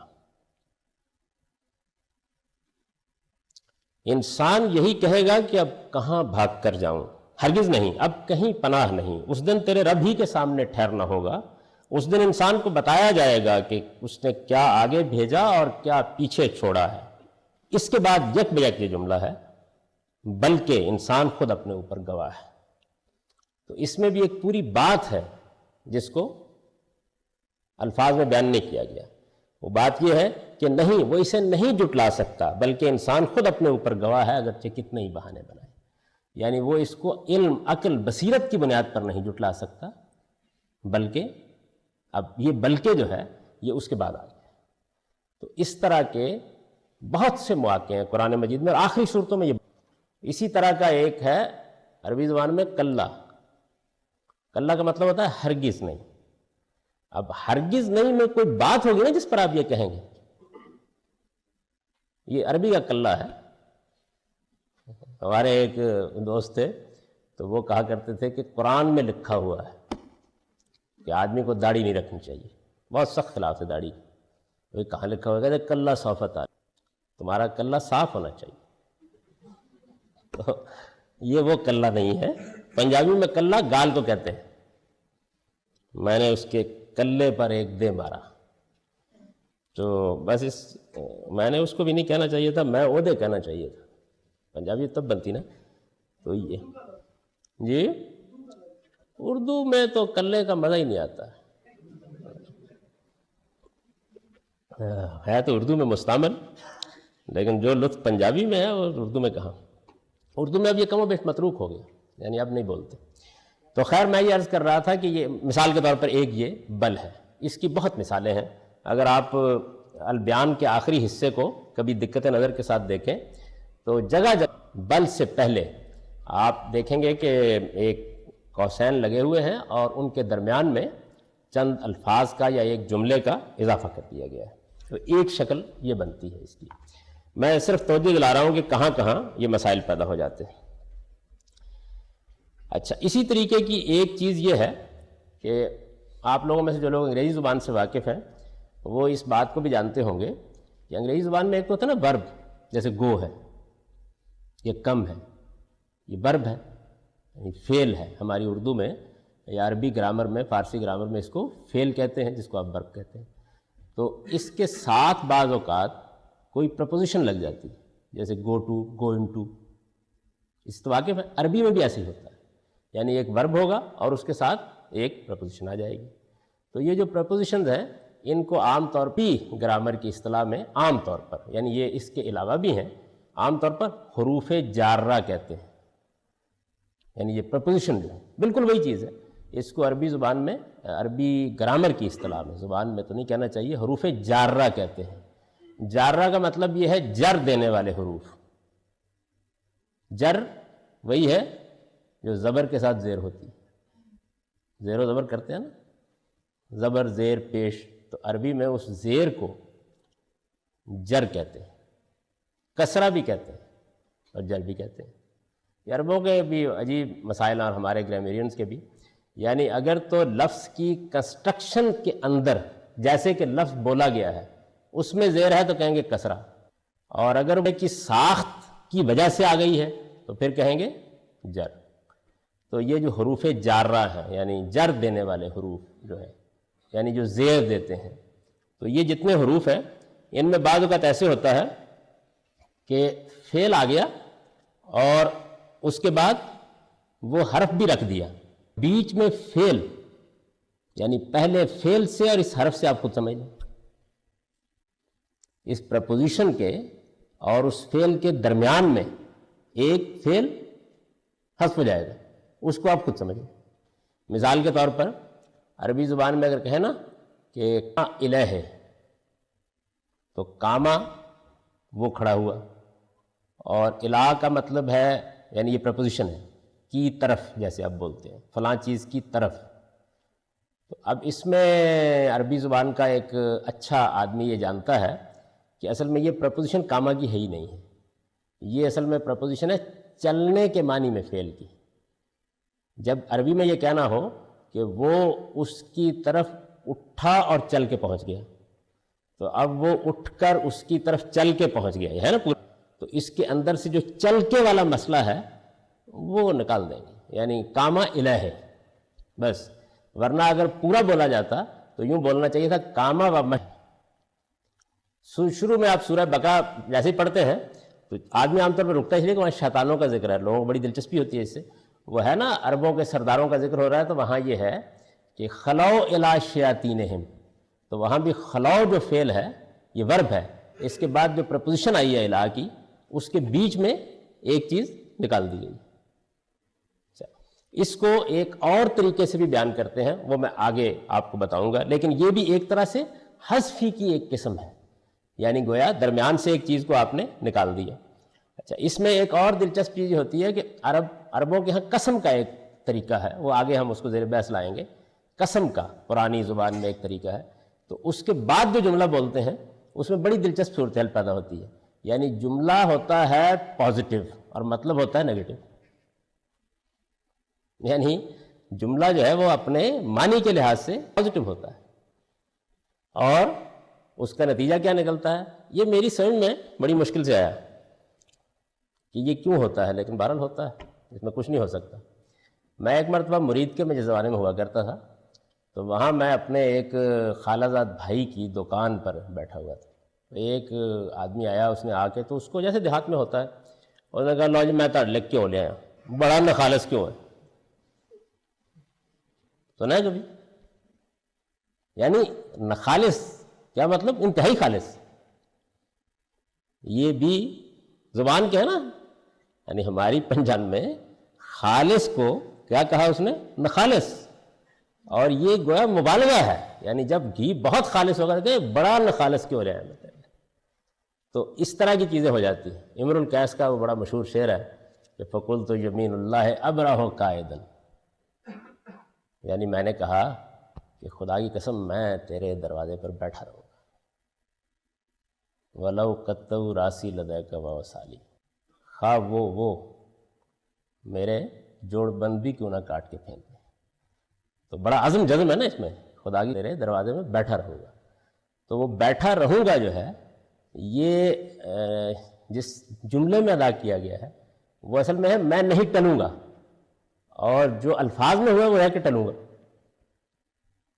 انسان یہی کہے گا کہ اب کہاں بھاگ کر جاؤں، ہرگز نہیں، اب کہیں پناہ نہیں. اس دن تیرے رب ہی کے سامنے ٹھہرنا ہوگا. اس دن انسان کو بتایا جائے گا کہ اس نے کیا آگے بھیجا اور کیا پیچھے چھوڑا ہے. اس کے بعد یک بیک یہ جملہ ہے، بلکہ انسان خود اپنے اوپر گواہ ہے. تو اس میں بھی ایک پوری بات ہے جس کو الفاظ میں بیان نہیں کیا گیا. وہ بات یہ ہے کہ نہیں، وہ اسے نہیں جٹلا سکتا، بلکہ انسان خود اپنے اوپر گواہ ہے اگرچہ کتنے ہی بہانے بنائے. یعنی وہ اس کو علم، عقل، بصیرت کی بنیاد پر نہیں جٹلا سکتا، بلکہ اب یہ بلکہ جو ہے یہ اس کے بعد آ گیا. تو اس طرح کے بہت سے مواقع ہیں قرآن مجید میں، اور آخری صورتوں میں یہ اسی طرح کا ایک ہے عربی زبان میں کلا. کلا کا مطلب ہوتا ہے ہرگز نہیں. اب ہرگز نہیں میں کوئی بات ہوگی نا جس پر آپ یہ کہیں گے. یہ عربی کا کلا ہے. ہمارے ایک دوست تھے تو وہ کہا کرتے تھے کہ قرآن میں لکھا ہوا ہے کہ آدمی کو داڑھی نہیں رکھنی چاہیے. بہت سخت خلاف ہے داڑھی. وہ کہاں لکھا ہوا ہے؟ کہتے کلا صوفت آ، تمہارا کلا صاف ہونا چاہیے. تو یہ وہ کلا نہیں ہے. پنجابی میں کلا گال کو کہتے ہیں. میں نے اس کے کلے پر ایک دے مارا. تو بس میں نے اس کو بھی نہیں کہنا چاہیے تھا، میں عہدے کہنا چاہیے تھا. پنجابی تب بنتی نا. تو یہ جی اردو میں تو کلے کا مزہ ہی نہیں آتا ہے. تو اردو میں مستعمل، لیکن جو لطف پنجابی میں ہے وہ اردو میں کہاں. اردو میں اب یہ کم و بیش متروک ہو گیا، یعنی اب نہیں بولتے. تو خیر میں یہ عرض کر رہا تھا کہ یہ مثال کے طور پر ایک یہ بل ہے. اس کی بہت مثالیں ہیں. اگر آپ البیان کے آخری حصے کو کبھی دقت نظر کے ساتھ دیکھیں تو جگہ جگہ بل سے پہلے آپ دیکھیں گے کہ ایک قوسین لگے ہوئے ہیں اور ان کے درمیان میں چند الفاظ کا یا ایک جملے کا اضافہ کر دیا گیا ہے. تو ایک شکل یہ بنتی ہے اس کی. میں صرف توجہ دلا رہا ہوں کہ کہاں کہاں یہ مسائل پیدا ہو جاتے ہیں. اچھا، اسی طریقے کی ایک چیز یہ ہے کہ آپ لوگوں میں سے جو لوگ انگریزی زبان سے واقف ہیں وہ اس بات کو بھی جانتے ہوں گے کہ انگریزی زبان میں ایک تو ہوتا ہے نا ورب، جیسے گو ہے، یہ کم ہے، یہ ورب ہے، یعنی فعل ہے. ہماری اردو میں یا عربی گرامر میں، فارسی گرامر میں اس کو فعل کہتے ہیں، جس کو آپ ورب کہتے ہیں. تو اس کے ساتھ بعض اوقات کوئی پرپوزیشن لگ جاتی ہے، جیسے go to, go in to. اس تو واقف ہے، عربی میں بھی ایسے ہی ہوتا ہے. یعنی ایک ورب ہوگا اور اس کے ساتھ ایک پرپوزیشن آ جائے گی. تو یہ جو پرپوزیشنز ہیں ان کو عام طور پر گرامر کی اصطلاح میں عام طور پر، یعنی یہ اس کے علاوہ بھی ہیں، عام طور پر حروف جارہ کہتے ہیں. یعنی یہ پرپوزیشن جو ہے بالکل وہی چیز ہے. اس کو عربی زبان میں، عربی گرامر کی اصطلاح میں، زبان میں تو نہیں کہنا چاہیے، حروف جارہ کہتے ہیں. جارہ کا مطلب یہ ہے جر دینے والے حروف. جر وہی ہے جو زبر کے ساتھ زیر ہوتی ہے. زیر و زبر کرتے ہیں نا، زبر زیر پیش. تو عربی میں اس زیر کو جر کہتے ہیں. کسرہ بھی کہتے ہیں اور جر بھی کہتے ہیں. یہ عربوں کے بھی عجیب مسائل اور ہمارے گرامیرینز کے بھی. یعنی اگر تو لفظ کی کنسٹرکشن کے اندر جیسے کہ لفظ بولا گیا ہے اس میں زیر ہے تو کہیں گے کسرہ، اور اگر وہ کی ساخت کی وجہ سے آ گئی ہے تو پھر کہیں گے جر. تو یہ جو حروف جارہ ہیں یعنی جر دینے والے حروف جو ہیں، یعنی جو زیر دیتے ہیں، تو یہ جتنے حروف ہیں ان میں بعض اوقات ایسے ہوتا ہے کہ فعل آ گیا اور اس کے بعد وہ حرف بھی رکھ دیا بیچ میں. فعل یعنی پہلے فعل سے اور اس حرف سے آپ خود سمجھ لیں، اس پرپوزیشن کے اور اس فعل کے درمیان میں ایک فعل حذف ہو جائے گا، اس کو آپ خود سمجھ لیں. مثال کے طور پر عربی زبان میں اگر کہیں نا کہ الہ ہے تو کاما وہ کھڑا ہوا، اور الہ کا مطلب ہے یعنی یہ پرپوزیشن ہے کی طرف، جیسے آپ بولتے ہیں فلاں چیز کی طرف. تو اب اس میں عربی زبان کا ایک اچھا آدمی یہ جانتا ہے کہ اصل میں یہ پرپوزیشن کاما کی ہے ہی نہیں ہے. یہ اصل میں پرپوزیشن ہے چلنے کے معنی میں فعل کی. جب عربی میں یہ کہنا ہو کہ وہ اس کی طرف اٹھا اور چل کے پہنچ گیا، تو اب وہ اٹھ کر اس کی طرف چل کے پہنچ گیا ہے نا پورا. تو اس کے اندر سے جو چل کے والا مسئلہ ہے وہ نکال دیں گے، یعنی کاما الہ ہے بس. ورنہ اگر پورا بولا جاتا تو یوں بولنا چاہیے تھا کاما و مش. شروع میں آپ سورہ بقرہ جیسے ہی پڑھتے ہیں تو آدمی عام طور پر رکتا ہے، اس لیے کہ وہاں شیطانوں کا ذکر ہے، لوگوں کو بڑی دلچسپی ہوتی ہے اس سے، وہ ہے نا عربوں کے سرداروں کا ذکر ہو رہا ہے، تو وہاں یہ ہے کہ خلو الی شیاطینہم، تو وہاں بھی خلو جو فعل ہے یہ ورب ہے، اس کے بعد جو پرپوزیشن آئی ہے الی کی، اس کے بیچ میں ایک چیز نکال دی گئی۔ اس کو ایک اور طریقے سے بھی بیان کرتے ہیں، وہ میں آگے آپ کو بتاؤں گا، لیکن یہ بھی ایک طرح سے حذفی کی ایک قسم ہے، یعنی گویا درمیان سے ایک چیز کو آپ نے نکال دیا۔ اچھا، اس میں ایک اور دلچسپ چیز ہوتی ہے کہ عربوں کے ہاں قسم کا ایک طریقہ ہے، وہ آگے ہم اس کو زیر بحث لائیں گے۔ قسم کا پرانی زبان میں ایک طریقہ ہے، تو اس کے بعد جو جملہ بولتے ہیں اس میں بڑی دلچسپ صورتحال پیدا ہوتی ہے، یعنی جملہ ہوتا ہے پازیٹیو اور مطلب ہوتا ہے نیگیٹو، یعنی جملہ جو ہے وہ اپنے معنی کے لحاظ سے پازیٹیو ہوتا ہے، اور اس کا نتیجہ کیا نکلتا ہے، یہ میری سمجھ میں بڑی مشکل سے آیا کہ یہ کیوں ہوتا ہے، لیکن بہرحال ہوتا ہے، اس میں کچھ نہیں ہو سکتا۔ میں ایک مرتبہ مرید کے میں جس زمانے میں ہوا کرتا تھا، تو وہاں میں اپنے ایک خالہ زاد بھائی کی دکان پر بیٹھا ہوا تھا، ایک آدمی آیا، اس نے آ کے تو اس کو جیسے دیہات میں ہوتا ہے، اس نے کہا لو جی میں تو لکھ کیوں لے آیا، بڑا نخالص کیوں ہے، سنا ہے کبھی؟ یعنی نخالص کیا مطلب؟ انتہائی خالص، یہ بھی زبان کے ہے نا، یعنی ہماری پنجاب میں خالص کو کیا کہا اس نے؟ نخالص، اور یہ گویا مبالغہ ہے، یعنی جب گھی بہت خالص ہوگا کہ بڑا نخالص کیوں رہا ہے، تو اس طرح کی چیزیں ہو جاتی ہیں۔ امر القیس کا وہ بڑا مشہور شعر ہے کہ فقلت یمین اللہ ابرہ قائدا، یعنی میں نے کہا کہ خدا کی قسم میں تیرے دروازے پر بیٹھا رہوں گا، وَلَوْ قَطَّوْا رَاسِي لَدَيْكَ وَوَسَالِي، خواہ وہ میرے جوڑ بند بھی کیوں نہ کاٹ کے پھینک دیں۔ تو بڑا عزم جزم ہے نا اس میں، خدا کی تیرے دروازے میں بیٹھا رہوں گا، تو وہ بیٹھا رہوں گا جو ہے یہ جس جملے میں ادا کیا گیا ہے وہ اصل میں ہے میں نہیں ٹلوں گا، اور جو الفاظ میں ہوا وہ ہے کہ ٹلوں گا،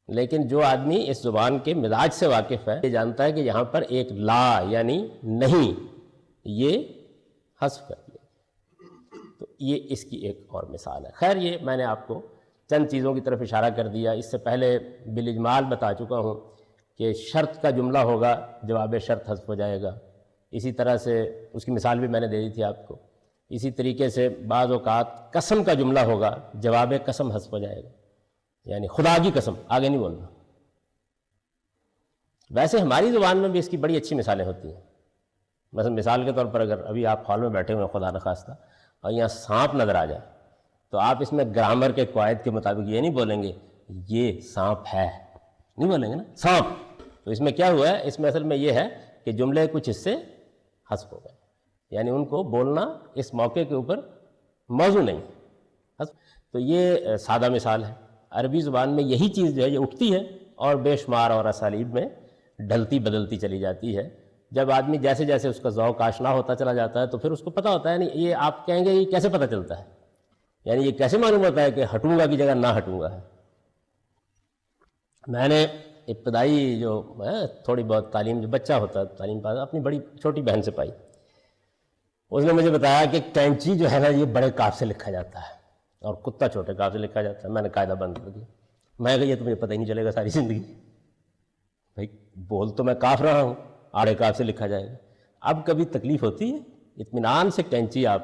لیکن جو آدمی اس زبان کے مزاج سے واقف ہے یہ جانتا ہے کہ یہاں پر ایک لا یعنی نہیں، یہ حذف کر دیا، تو یہ اس کی ایک اور مثال ہے۔ خیر، یہ میں نے آپ کو چند چیزوں کی طرف اشارہ کر دیا، اس سے پہلے بالاجمال بتا چکا ہوں کہ شرط کا جملہ ہوگا جواب شرط حذف ہو جائے گا، اسی طرح سے اس کی مثال بھی میں نے دے دی تھی آپ کو، اسی طریقے سے بعض اوقات قسم کا جملہ ہوگا جواب قسم حذف ہو جائے گا، یعنی خدا کی قسم آگے نہیں بولنا۔ ویسے ہماری زبان میں بھی اس کی بڑی اچھی مثالیں ہوتی ہیں، مثلا مثال کے طور پر اگر ابھی آپ ہال میں بیٹھے ہوئے ہیں خدا نخواستہ اور یہاں سانپ نظر آ جائے، تو آپ اس میں گرامر کے قواعد کے مطابق یہ نہیں بولیں گے یہ سانپ ہے، نہیں بولیں گے نا سانپ، تو اس میں کیا ہوا ہے، اس میں اصل میں یہ ہے کہ جملے کچھ حصے حذف ہو گئے، یعنی ان کو بولنا اس موقع کے اوپر موضوع نہیں حذف۔ تو یہ سادہ مثال ہے، عربی زبان میں یہی چیز جو ہے یہ اٹھتی ہے اور بے شمار اور اسالیب میں ڈھلتی بدلتی چلی جاتی ہے۔ جب آدمی جیسے جیسے اس کا ذوق آشنا ہوتا چلا جاتا ہے تو پھر اس کو پتہ ہوتا ہے، یعنی یہ آپ کہیں گے یہ کیسے پتہ چلتا ہے، یعنی یہ کیسے معلوم ہوتا ہے کہ ہٹوں گا کی جگہ نہ ہٹوں گا ہے۔ میں نے ابتدائی جو تھوڑی بہت تعلیم، جو بچہ ہوتا ہے تعلیم پاتا، اپنی بڑی چھوٹی بہن سے پائی، اس نے مجھے بتایا کہ کینچی جو ہے نا یہ بڑے کاف سے لکھا جاتا ہے اور کتا چھوٹے کاف سے لکھا جاتا ہے۔ میں نے قاعدہ بند کر دیا، میں کہا یہ تو مجھے پتہ ہی نہیں چلے گا ساری زندگی، بھائی بول تو میں کاف رہا ہوں، آڑے کاف سے لکھا جائے گا۔ اب کبھی تکلیف ہوتی ہے، اطمینان سے کینچی آپ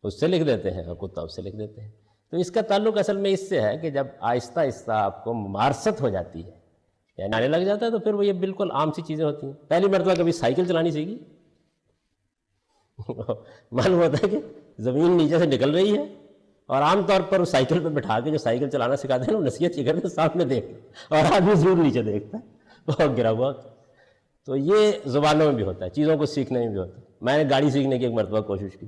اس سے لکھ دیتے ہیں اور کتا اس سے لکھ دیتے ہیں۔ تو اس کا تعلق اصل میں اس سے ہے کہ جب آہستہ آہستہ آپ کو ممارست ہو جاتی ہے، یعنی آنے لگ جاتا ہے، تو پھر وہ یہ بالکل عام سی چیزیں ہوتی ہیں۔ پہلی مرتبہ کبھی سائیکل چلانی سیکھی، معلوم ہوتا ہے کہ زمین نیچے سے نکل رہی ہے، اور عام طور پر اس سائیکل پہ بٹھا کے جو سائیکل چلانا سکھاتے ہیں نا، نصیحت یہ کرتے ہیں سامنے دیکھ، اور آدمی ضرور نیچے دیکھتا ہے بہت گرا ہوا۔ تو یہ زبانوں میں بھی ہوتا ہے، چیزوں کو سیکھنے میں بھی ہوتا ہے۔ میں نے گاڑی سیکھنے کی ایک مرتبہ کوشش کی،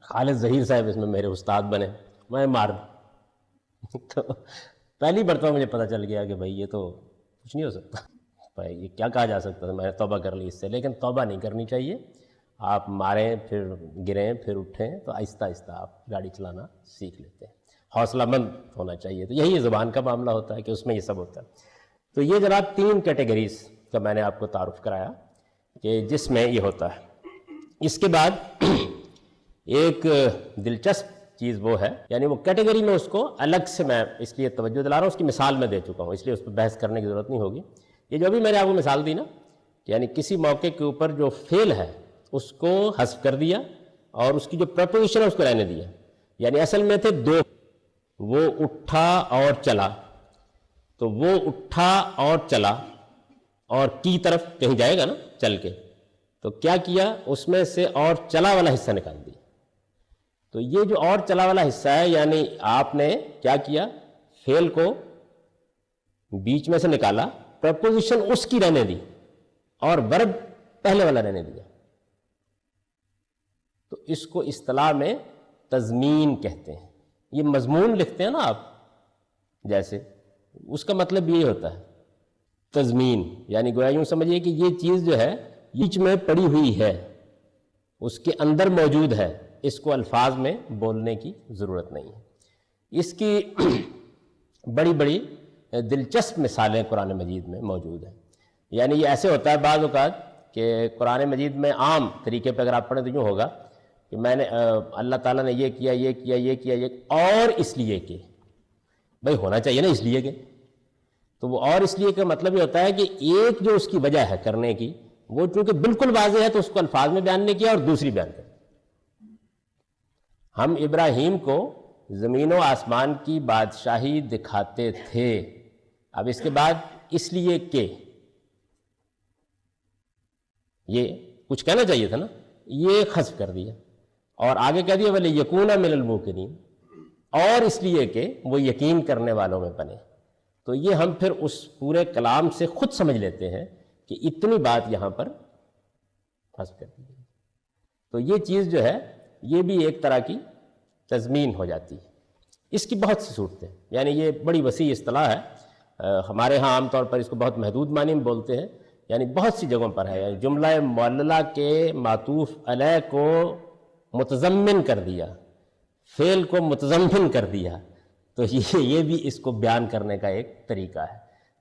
خالد ظہیر صاحب اس میں میرے استاد بنے، میں مار تو پہلی مرتبہ مجھے پتہ چل گیا کہ بھائی یہ تو کچھ نہیں ہو سکتا، بھائی یہ کیا کہا جا سکتا ہے۔ میں نے توبہ کر لی اس سے، لیکن توبہ نہیں کرنی چاہیے، آپ ماریں پھر گریں پھر اٹھیں تو آہستہ آہستہ آپ گاڑی چلانا سیکھ لیتے ہیں، حوصلہ مند ہونا چاہیے۔ تو یہی زبان کا معاملہ ہوتا ہے کہ اس میں یہ سب ہوتا ہے۔ تو یہ جناب 3 کیٹیگریز کا میں نے آپ کو تعارف کرایا کہ جس میں یہ ہوتا ہے۔ اس کے بعد ایک دلچسپ چیز وہ ہے، یعنی وہ کیٹیگری میں اس کو الگ سے میں اس لیے توجہ دلا رہا ہوں، اس کی مثال میں دے چکا ہوں، اس لیے اس پہ بحث کرنے کی ضرورت نہیں ہوگی۔ یہ جو بھی میں نے آپ کو مثال دی نا، یعنی کسی موقع کے اوپر جو فعل ہے اس کو حذف کر دیا اور اس کی جو پرپوزیشن ہے اس کو رہنے دیا، یعنی اصل میں تھے دو، وہ اٹھا اور چلا، تو وہ اٹھا اور چلا اور کی طرف کہیں جائے گا نا چل کے، تو کیا کیا، اس میں سے اور چلا والا حصہ نکال دیا۔ تو یہ جو اور چلا والا حصہ ہے، یعنی آپ نے کیا کیا، فعل کو بیچ میں سے نکالا، پرپوزیشن اس کی رہنے دی اور ورب پہلے والا رہنے دیا، تو اس کو اصطلاح میں تضمین کہتے ہیں۔ یہ مضمون لکھتے ہیں نا آپ، جیسے اس کا مطلب یہ ہوتا ہے تضمین، یعنی گویا یوں سمجھیے کہ یہ چیز جو ہے بیچ میں پڑی ہوئی ہے، اس کے اندر موجود ہے، اس کو الفاظ میں بولنے کی ضرورت نہیں ہے۔ اس کی بڑی بڑی دلچسپ مثالیں قرآن مجید میں موجود ہیں۔ یعنی یہ ایسے ہوتا ہے بعض اوقات کہ قرآن مجید میں عام طریقے پہ اگر آپ پڑھیں تو یوں ہوگا کہ میں نے اللہ تعالیٰ نے یہ کیا، یہ کیا، یہ کیا، یہ اور اس لیے کہ، بھائی ہونا چاہیے نا اس لیے کہ، تو وہ اور اس لیے کا مطلب یہ ہوتا ہے کہ ایک جو اس کی وجہ ہے کرنے کی، وہ چونکہ بالکل واضح ہے تو اس کو الفاظ میں بیان نہیں کیا اور دوسری بیان کر۔ ہم ابراہیم کو زمین و آسمان کی بادشاہی دکھاتے تھے، اب اس کے بعد اس لیے کہ، یہ کچھ کہنا چاہیے تھا نا، یہ حذف کر دیا اور آگے کہہ دیا وَلِيَكُونَ مِنَ الْمُوقِنِينَ، اور اس لیے کہ وہ یقین کرنے والوں میں بنے۔ تو یہ ہم پھر اس پورے کلام سے خود سمجھ لیتے ہیں کہ اتنی بات یہاں پر حذف کر دی گئی۔ تو یہ چیز جو ہے یہ بھی ایک طرح کی تضمین ہو جاتی ہے۔ اس کی بہت سی صورتیں، یعنی یہ بڑی وسیع اصطلاح ہے، ہمارے ہاں عام طور پر اس کو بہت محدود معنی میں بولتے ہیں، یعنی بہت سی جگہوں پر ہے، یعنی جملہ معللہ کے معطوف علیہ کو متضمن کر دیا، فعل کو متضمن کر دیا، تو یہ بھی اس کو بیان کرنے کا ایک طریقہ ہے،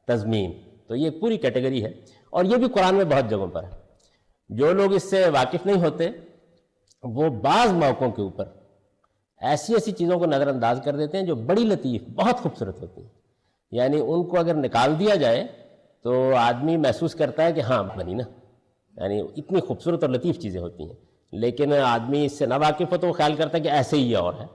تضمین۔ تو یہ پوری کیٹیگری ہے اور یہ بھی قرآن میں بہت جگہوں پر ہے۔ جو لوگ اس سے واقف نہیں ہوتے وہ بعض موقعوں کے اوپر ایسی ایسی چیزوں کو نظر انداز کر دیتے ہیں جو بڑی لطیف، بہت خوبصورت ہوتی ہیں، یعنی ان کو اگر نکال دیا جائے تو آدمی محسوس کرتا ہے کہ ہاں بنی نا، یعنی اتنی خوبصورت اور لطیف چیزیں ہوتی ہیں، لیکن آدمی اس سے نہ واقف ہو تو وہ خیال کرتا ہے کہ ایسے ہی اور ہے،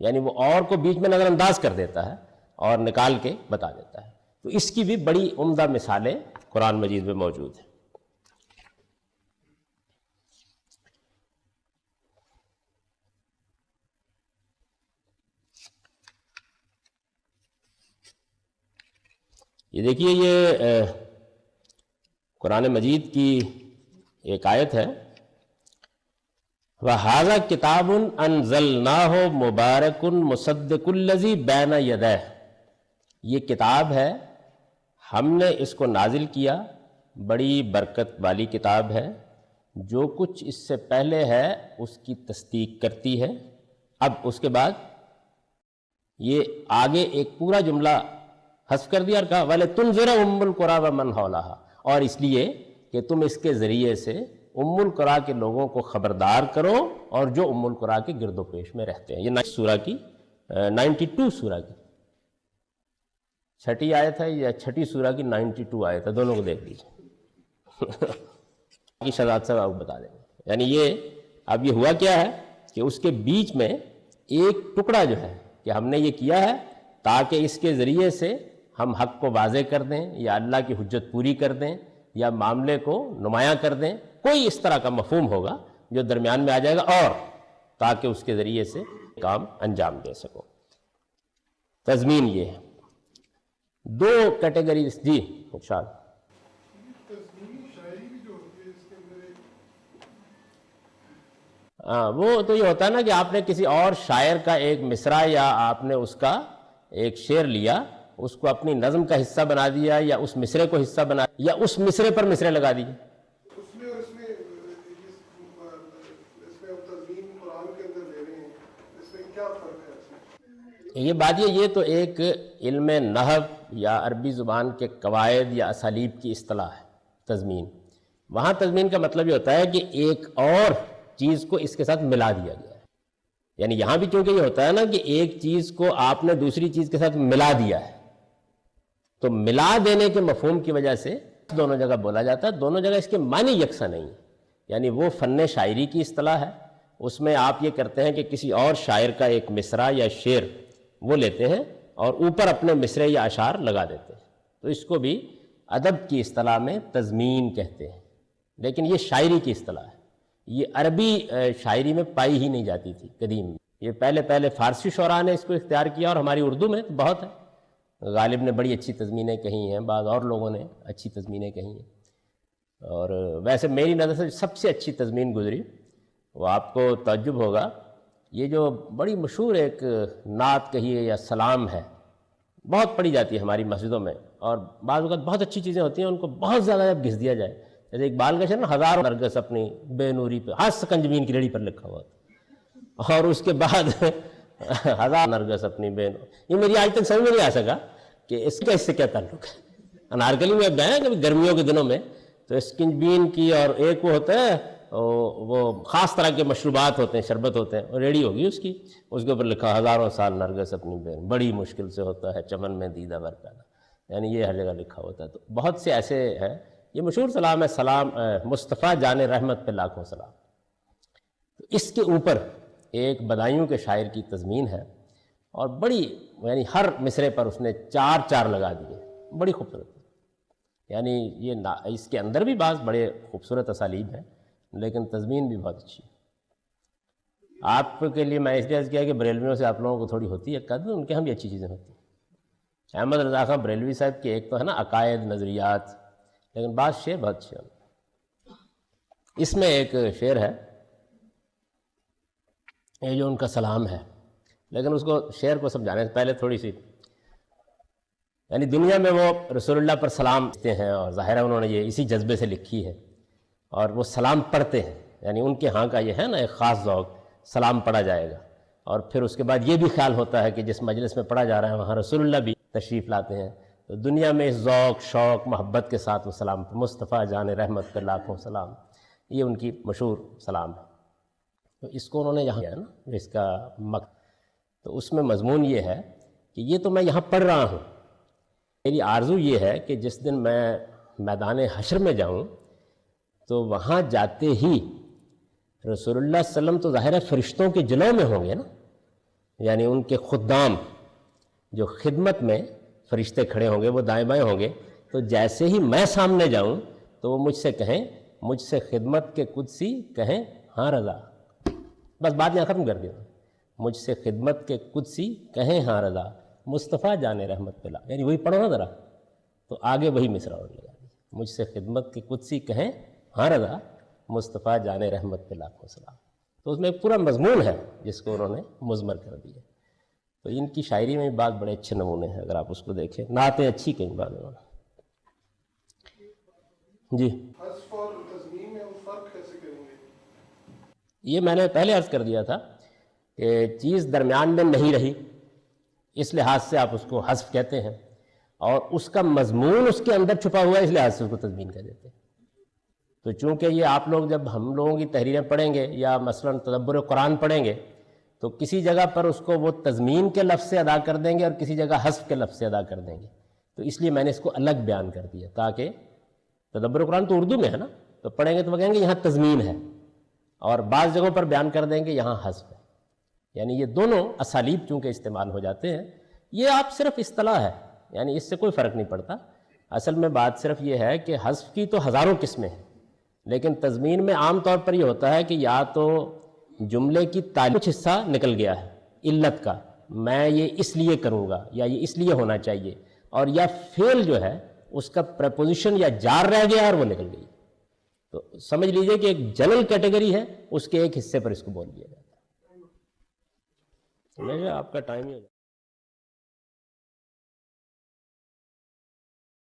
یعنی وہ اور کو بیچ میں نظر انداز کر دیتا ہے اور نکال کے بتا دیتا ہے۔ تو اس کی بھی بڑی عمدہ مثالیں قرآن مجید میں موجود ہیں۔ یہ دیکھیے، یہ قرآن مجید کی ایک آیت ہے، وَهَذَا كِتَابٌ أَنزَلْنَاهُ مُبَارَكٌ مُصَدِّقُ الَّذِي بَيْنَ يَدَيْهِ، یہ کتاب ہے، ہم نے اس کو نازل کیا، بڑی برکت والی کتاب ہے، جو کچھ اس سے پہلے ہے اس کی تصدیق کرتی ہے۔ اب اس کے بعد یہ آگے ایک پورا جملہ حذف کر دیا اور کہا وَلِتُنذِرَ أُمَّ الْقُرَىٰ وَمَنْ حَوْلَهَا، اور اس لیے کہ تم اس کے ذریعے سے ام القریٰ کے لوگوں کو خبردار کرو اور جو ام القریٰ کے گرد و پیش میں رہتے ہیں۔ یہ سورہ کی 92 سورہ کی چھٹی آیت ہے یا چھٹی سورہ کی 92 آیت ہے، دونوں کو دیکھ لیجیے کی شذات سے آپ بتا دیں گے۔ یعنی یہ اب یہ ہوا کیا ہے کہ اس کے بیچ میں ایک ٹکڑا جو ہے کہ ہم نے یہ کیا ہے تاکہ اس کے ذریعے سے ہم حق کو واضح کر دیں یا اللہ کی حجت پوری کر دیں یا معاملے کو نمایاں کر دیں، کوئی اس طرح کا مفہوم ہوگا جو درمیان میں آ جائے گا، اور تاکہ اس کے ذریعے سے کام انجام دے سکو۔ تضمین یہ ہے۔ دو کیٹیگری جی ارشاد۔ وہ تو یہ ہوتا ہے نا کہ آپ نے کسی اور شاعر کا ایک مصرع یا آپ نے اس کا ایک شعر لیا، اس کو اپنی نظم کا حصہ بنا دیا یا اس مصرے کو حصہ بنا یا اس مصرے پر مصرے لگا دیے۔ یہ بات یہ تو ایک علم نحو یا عربی زبان کے قواعد یا اسالیب کی اصطلاح ہے تضمین۔ وہاں تضمین کا مطلب یہ ہوتا ہے کہ ایک اور چیز کو اس کے ساتھ ملا دیا گیا ہے، یعنی یہاں بھی چونکہ یہ ہوتا ہے نا کہ ایک چیز کو آپ نے دوسری چیز کے ساتھ ملا دیا ہے، تو ملا دینے کے مفہوم کی وجہ سے دونوں جگہ بولا جاتا ہے، دونوں جگہ اس کے معنی یکساں نہیں ہیں۔ یعنی وہ فن شاعری کی اصطلاح ہے، اس میں آپ یہ کرتے ہیں کہ کسی اور شاعر کا ایک مصرع یا شعر وہ لیتے ہیں اور اوپر اپنے مصرعے یا اشعار لگا دیتے ہیں، تو اس کو بھی ادب کی اصطلاح میں تضمین کہتے ہیں، لیکن یہ شاعری کی اصطلاح ہے، یہ عربی شاعری میں پائی ہی نہیں جاتی تھی قدیم میں، یہ پہلے فارسی شعراء نے اس کو اختیار کیا، اور ہماری اردو میں بہت ہے، غالب نے بڑی اچھی تضمینیں کہی ہیں، بعض اور لوگوں نے اچھی تضمینیں کہی ہیں، اور ویسے میری نظر سے سب سے اچھی تضمین گزری، وہ آپ کو تعجب ہوگا، یہ جو بڑی مشہور ایک نعت کہیے یا سلام ہے، بہت پڑھی جاتی ہے ہماری مسجدوں میں، اور بعض اوقات بہت اچھی چیزیں ہوتی ہیں، ان کو بہت زیادہ جب گھس دیا جائے، جیسے اقبال کا شعر نا، ہزاروں نرگس اپنی بے نوری پہ، ہاتھ سکنجبین کی ریڑھی پر لکھا ہوا تھا، اور اس کے بعد ہزار نرگس اپنی بے نوری، یہ میری آج تک سمجھ میں نہیں آ سکا کہ اس کا اس سے کیا تعلق ہے۔ انارکلی میں اب گئے ہیں کبھی گرمیوں کے دنوں میں، تو اسکنجبین کی، اور ایک وہ ہوتا ہے وہ خاص طرح کے مشروبات ہوتے ہیں، شربت ہوتے ہیں، اور ریڑھی ہوگی اس کی، اس کے اوپر لکھا ہزاروں سال نرگس اپنی بین، بڑی مشکل سے ہوتا ہے چمن میں دیدہ بر پیدا، یعنی یہ ہر جگہ لکھا ہوتا ہے۔ تو بہت سے ایسے ہیں، یہ مشہور سلام ہے، سلام مصطفیٰ جان رحمت پہ لاکھوں سلام، اس کے اوپر ایک بدایوں کے شاعر کی تضمین ہے، اور بڑی یعنی ہر مصرے پر اس نے چار چار لگا دیے، بڑی خوبصورت، یعنی یہ اس کے اندر بھی بعض بڑے خوبصورت اسالیب ہیں، لیکن تضمین بھی بہت اچھی ہے۔ آپ کے لیے میں اس لیے عرض کیا کہ بریلویوں سے آپ لوگوں کو تھوڑی ہوتی ہے قدر، ان کے ہم بھی اچھی چیزیں ہوتی ہیں۔ احمد رضا خان بریلوی صاحب کے ایک تو ہے نا عقائد، نظریات، لیکن بعض شعر بہت اچھے ہیں۔ اس میں ایک شعر ہے، یہ جو ان کا سلام ہے، لیکن اس کو شعر کو سمجھانے سے پہلے تھوڑی سی، یعنی دنیا میں وہ رسول اللہ پر سلام کہتے ہیں، اور ظاہر ہے انہوں نے یہ اسی جذبے سے لکھی ہے، اور وہ سلام پڑھتے ہیں، یعنی ان کے ہاں کا یہ ہے نا ایک خاص ذوق، سلام پڑھا جائے گا، اور پھر اس کے بعد یہ بھی خیال ہوتا ہے کہ جس مجلس میں پڑھا جا رہا ہے وہاں رسول اللہ بھی تشریف لاتے ہیں، تو دنیا میں اس ذوق، شوق، محبت کے ساتھ وہ سلام، مصطفیٰ جان رحمت پہ لاکھوں سلام، یہ ان کی مشہور سلام ہے۔ تو اس کو انہوں نے یہاں کیا نا اس کا تو اس میں مضمون یہ ہے کہ یہ تو میں یہاں پڑھ رہا ہوں، میری آرزو یہ ہے کہ جس دن میں میدان حشر میں جاؤں تو وہاں جاتے ہی رسول اللہ صلی اللہ علیہ وسلم تو ظاہر ہے فرشتوں کے جلووں میں ہوں گے نا، یعنی ان کے خدام جو خدمت میں فرشتے کھڑے ہوں گے، وہ دائیں بائیں ہوں گے، تو جیسے ہی میں سامنے جاؤں تو وہ مجھ سے کہیں، مجھ سے خدمت کے قدسی کہیں ہاں رضا، بس بات یہاں ختم کر دیا، مجھ سے خدمت کے قدسی کہیں ہاں رضا، مصطفیٰ جان رحمت پہ لا، یعنی وہی پڑھو نا ذرا، تو آگے وہی مصرع اور لگا دیا، مجھ سے خدمت کے قدسی کہیں ہاں رضا، مصطفیٰ جان رحمت پہ لاکھوں سلام۔ تو اس میں ایک پورا مضمون ہے جس کو انہوں نے مضمر کر دیا۔ تو ان کی شاعری میں بھی بعض بڑے اچھے نمونے ہیں، اگر آپ اس کو دیکھیں، نعتیں اچھی کہیں بعض انہوں نے۔ جی حذف اور تضمین میں ہم فرق کیسے کریں گے؟ یہ میں نے پہلے عرض کر دیا تھا کہ چیز درمیان میں نہیں رہی، اس لحاظ سے آپ اس کو حذف کہتے ہیں، اور اس کا مضمون اس کے اندر چھپا ہوا ہے، اس لحاظ سے اس کو تضمین کہہ دیتے ہیں۔ تو چونکہ یہ آپ لوگ جب ہم لوگوں کی تحریریں پڑھیں گے یا مثلا تدبر قرآن پڑھیں گے تو کسی جگہ پر اس کو وہ تضمین کے لفظ سے ادا کر دیں گے اور کسی جگہ حذف کے لفظ سے ادا کر دیں گے، تو اس لیے میں نے اس کو الگ بیان کر دیا، تاکہ تدبر قرآن تو اردو میں ہے نا، تو پڑھیں گے تو وہ کہیں گے یہاں تضمین ہے، اور بعض جگہوں پر بیان کر دیں گے یہاں حذف ہے، یعنی یہ دونوں اسالیب چونکہ استعمال ہو جاتے ہیں، یہ آپ صرف اصطلاح ہے، یعنی اس سے کوئی فرق نہیں پڑتا۔ اصل میں بات صرف یہ ہے کہ حذف کی تو ہزاروں قسمیں ہیں، لیکن تضمین میں عام طور پر یہ ہوتا ہے کہ یا تو جملے کی کچھ حصہ نکل گیا ہے علت کا، میں یہ اس لیے کروں گا یا یہ اس لیے ہونا چاہیے، اور یا فعل جو ہے اس کا پریپوزیشن یا جار رہ گیا اور وہ نکل گئی، تو سمجھ لیجئے کہ ایک جنرل کیٹیگری ہے، اس کے ایک حصے پر اس کو بول دیا جاتا ہے۔ آپ کا ٹائم ہی ہو جائے۔